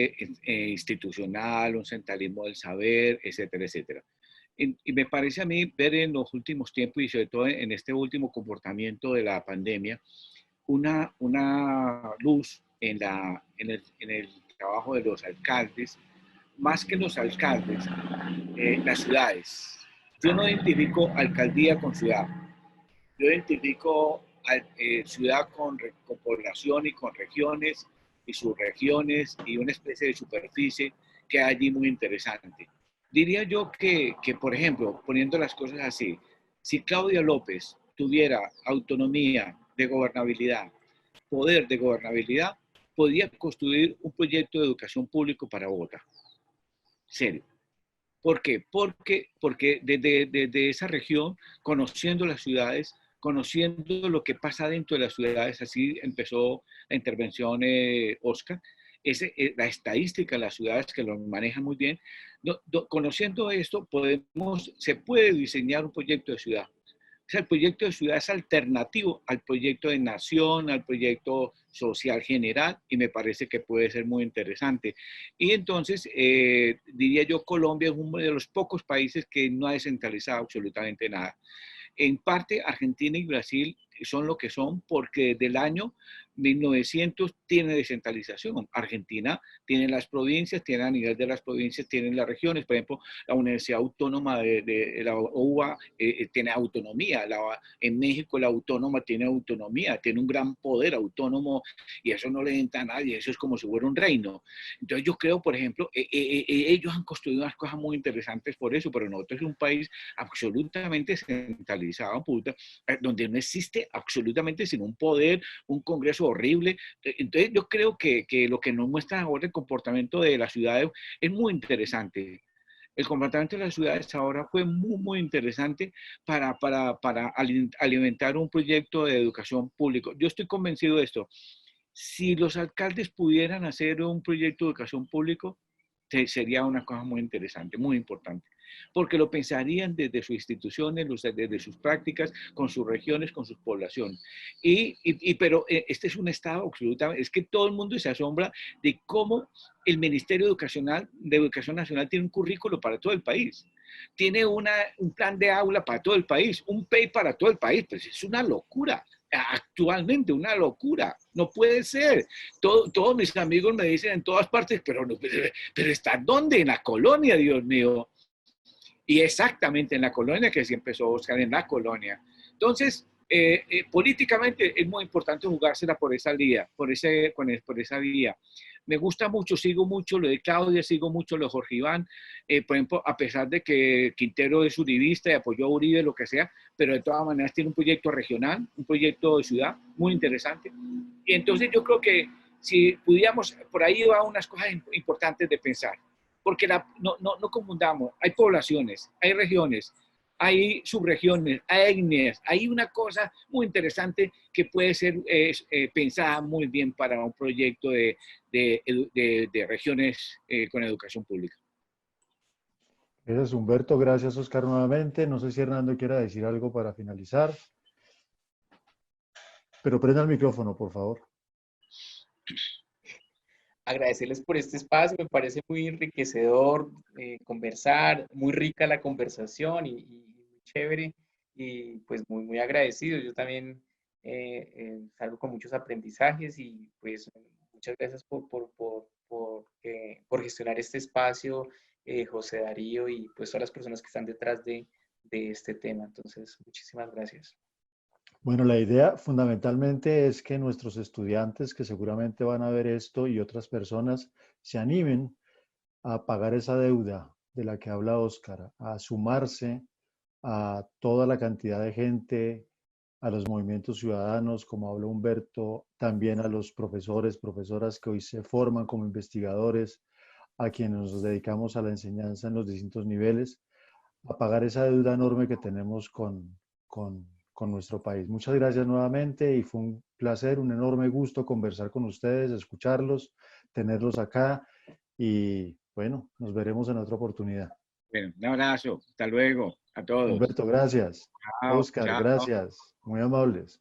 institucional, un centralismo del saber, etcétera, etcétera. Y me parece a mí ver en los últimos tiempos y sobre todo en este último comportamiento de la pandemia, una luz en el trabajo de los alcaldes, más que los alcaldes, las ciudades. Yo no identifico alcaldía con ciudad. Yo identifico ciudad con población y con regiones y subregiones y una especie de superficie que hay allí muy interesante. Diría yo que, por ejemplo, poniendo las cosas así, si Claudia López tuviera autonomía de gobernabilidad, poder de gobernabilidad, podría construir un proyecto de educación público para Bogotá. Serio. ¿Por qué? Porque desde esa región, conociendo las ciudades, conociendo lo que pasa dentro de las ciudades, así empezó la intervención Oscar, la estadística de las ciudades que lo manejan muy bien, conociendo esto se puede diseñar un proyecto de ciudad. O sea, el proyecto de ciudad es alternativo al proyecto de nación, al proyecto social general, y me parece que puede ser muy interesante. Y entonces, diría yo, Colombia es uno de los pocos países que no ha descentralizado absolutamente nada. En parte, Argentina y Brasil son lo que son porque desde el año 1900 tiene descentralización. Argentina tiene las provincias, tiene a nivel de las provincias, tienen las regiones. Por ejemplo, la Universidad Autónoma de la UBA tiene autonomía. En México la autónoma tiene autonomía, tiene un gran poder autónomo y eso no le entra a nadie. Eso es como si fuera un reino. Entonces yo creo, por ejemplo, ellos han construido unas cosas muy interesantes por eso, pero nosotros es un país absolutamente centralizado, donde no existe absolutamente sino un poder, un Congreso horrible. Entonces yo creo que lo que nos muestra ahora el comportamiento de las ciudades es muy interesante. El comportamiento de las ciudades ahora fue muy, muy interesante para alimentar un proyecto de educación pública. Yo estoy convencido de esto. Si los alcaldes pudieran hacer un proyecto de educación público, sería una cosa muy interesante, muy importante, porque lo pensarían desde sus instituciones, desde sus prácticas, con sus regiones, con sus poblaciones. Pero este es un estado absolutamente, es que todo el mundo se asombra de cómo el Ministerio de Educación Nacional tiene un currículo para todo el país. Tiene un plan de aula para todo el país, un PEI para todo el país, pues es una locura. Actualmente una locura, no puede ser. Todos mis amigos me dicen en todas partes, pero ¿está dónde? En la colonia, Dios mío. Y exactamente en la colonia que se empezó a buscar, en la colonia. Entonces, políticamente es muy importante jugársela por esa vía, por esa vía. Me gusta mucho, sigo mucho lo de Claudia, sigo mucho lo de Jorge Iván, por ejemplo, a pesar de que Quintero es uribista y apoyó a Uribe, lo que sea, pero de todas maneras tiene un proyecto regional, un proyecto de ciudad muy interesante. Y entonces yo creo que si pudiéramos, por ahí va unas cosas importantes de pensar, porque no confundamos, hay poblaciones, hay regiones, hay subregiones, hay etnias, hay una cosa muy interesante que puede ser pensada muy bien para un proyecto de regiones con educación pública. Gracias, Humberto. Gracias, Oscar, nuevamente. No sé si Hernando quiera decir algo para finalizar, pero prenda el micrófono, por favor. Agradecerles por este espacio, me parece muy enriquecedor conversar, muy rica la conversación y muy chévere y pues muy, muy agradecido. Yo también salgo con muchos aprendizajes y pues muchas gracias por gestionar este espacio, José Darío y pues todas las personas que están detrás de este tema. Entonces, muchísimas gracias. Bueno, la idea fundamentalmente es que nuestros estudiantes que seguramente van a ver esto y otras personas se animen a pagar esa deuda de la que habla Óscar, a sumarse a toda la cantidad de gente, a los movimientos ciudadanos, como habló Humberto, también a los profesores, profesoras que hoy se forman como investigadores, a quienes nos dedicamos a la enseñanza en los distintos niveles, a pagar esa deuda enorme que tenemos con nuestro país. Muchas gracias nuevamente y fue un placer, un enorme gusto conversar con ustedes, escucharlos, tenerlos acá y bueno, nos veremos en otra oportunidad. Bueno, un abrazo. Hasta luego a todos. Humberto, gracias. Chao, Óscar, chao. gracias. Muy amables.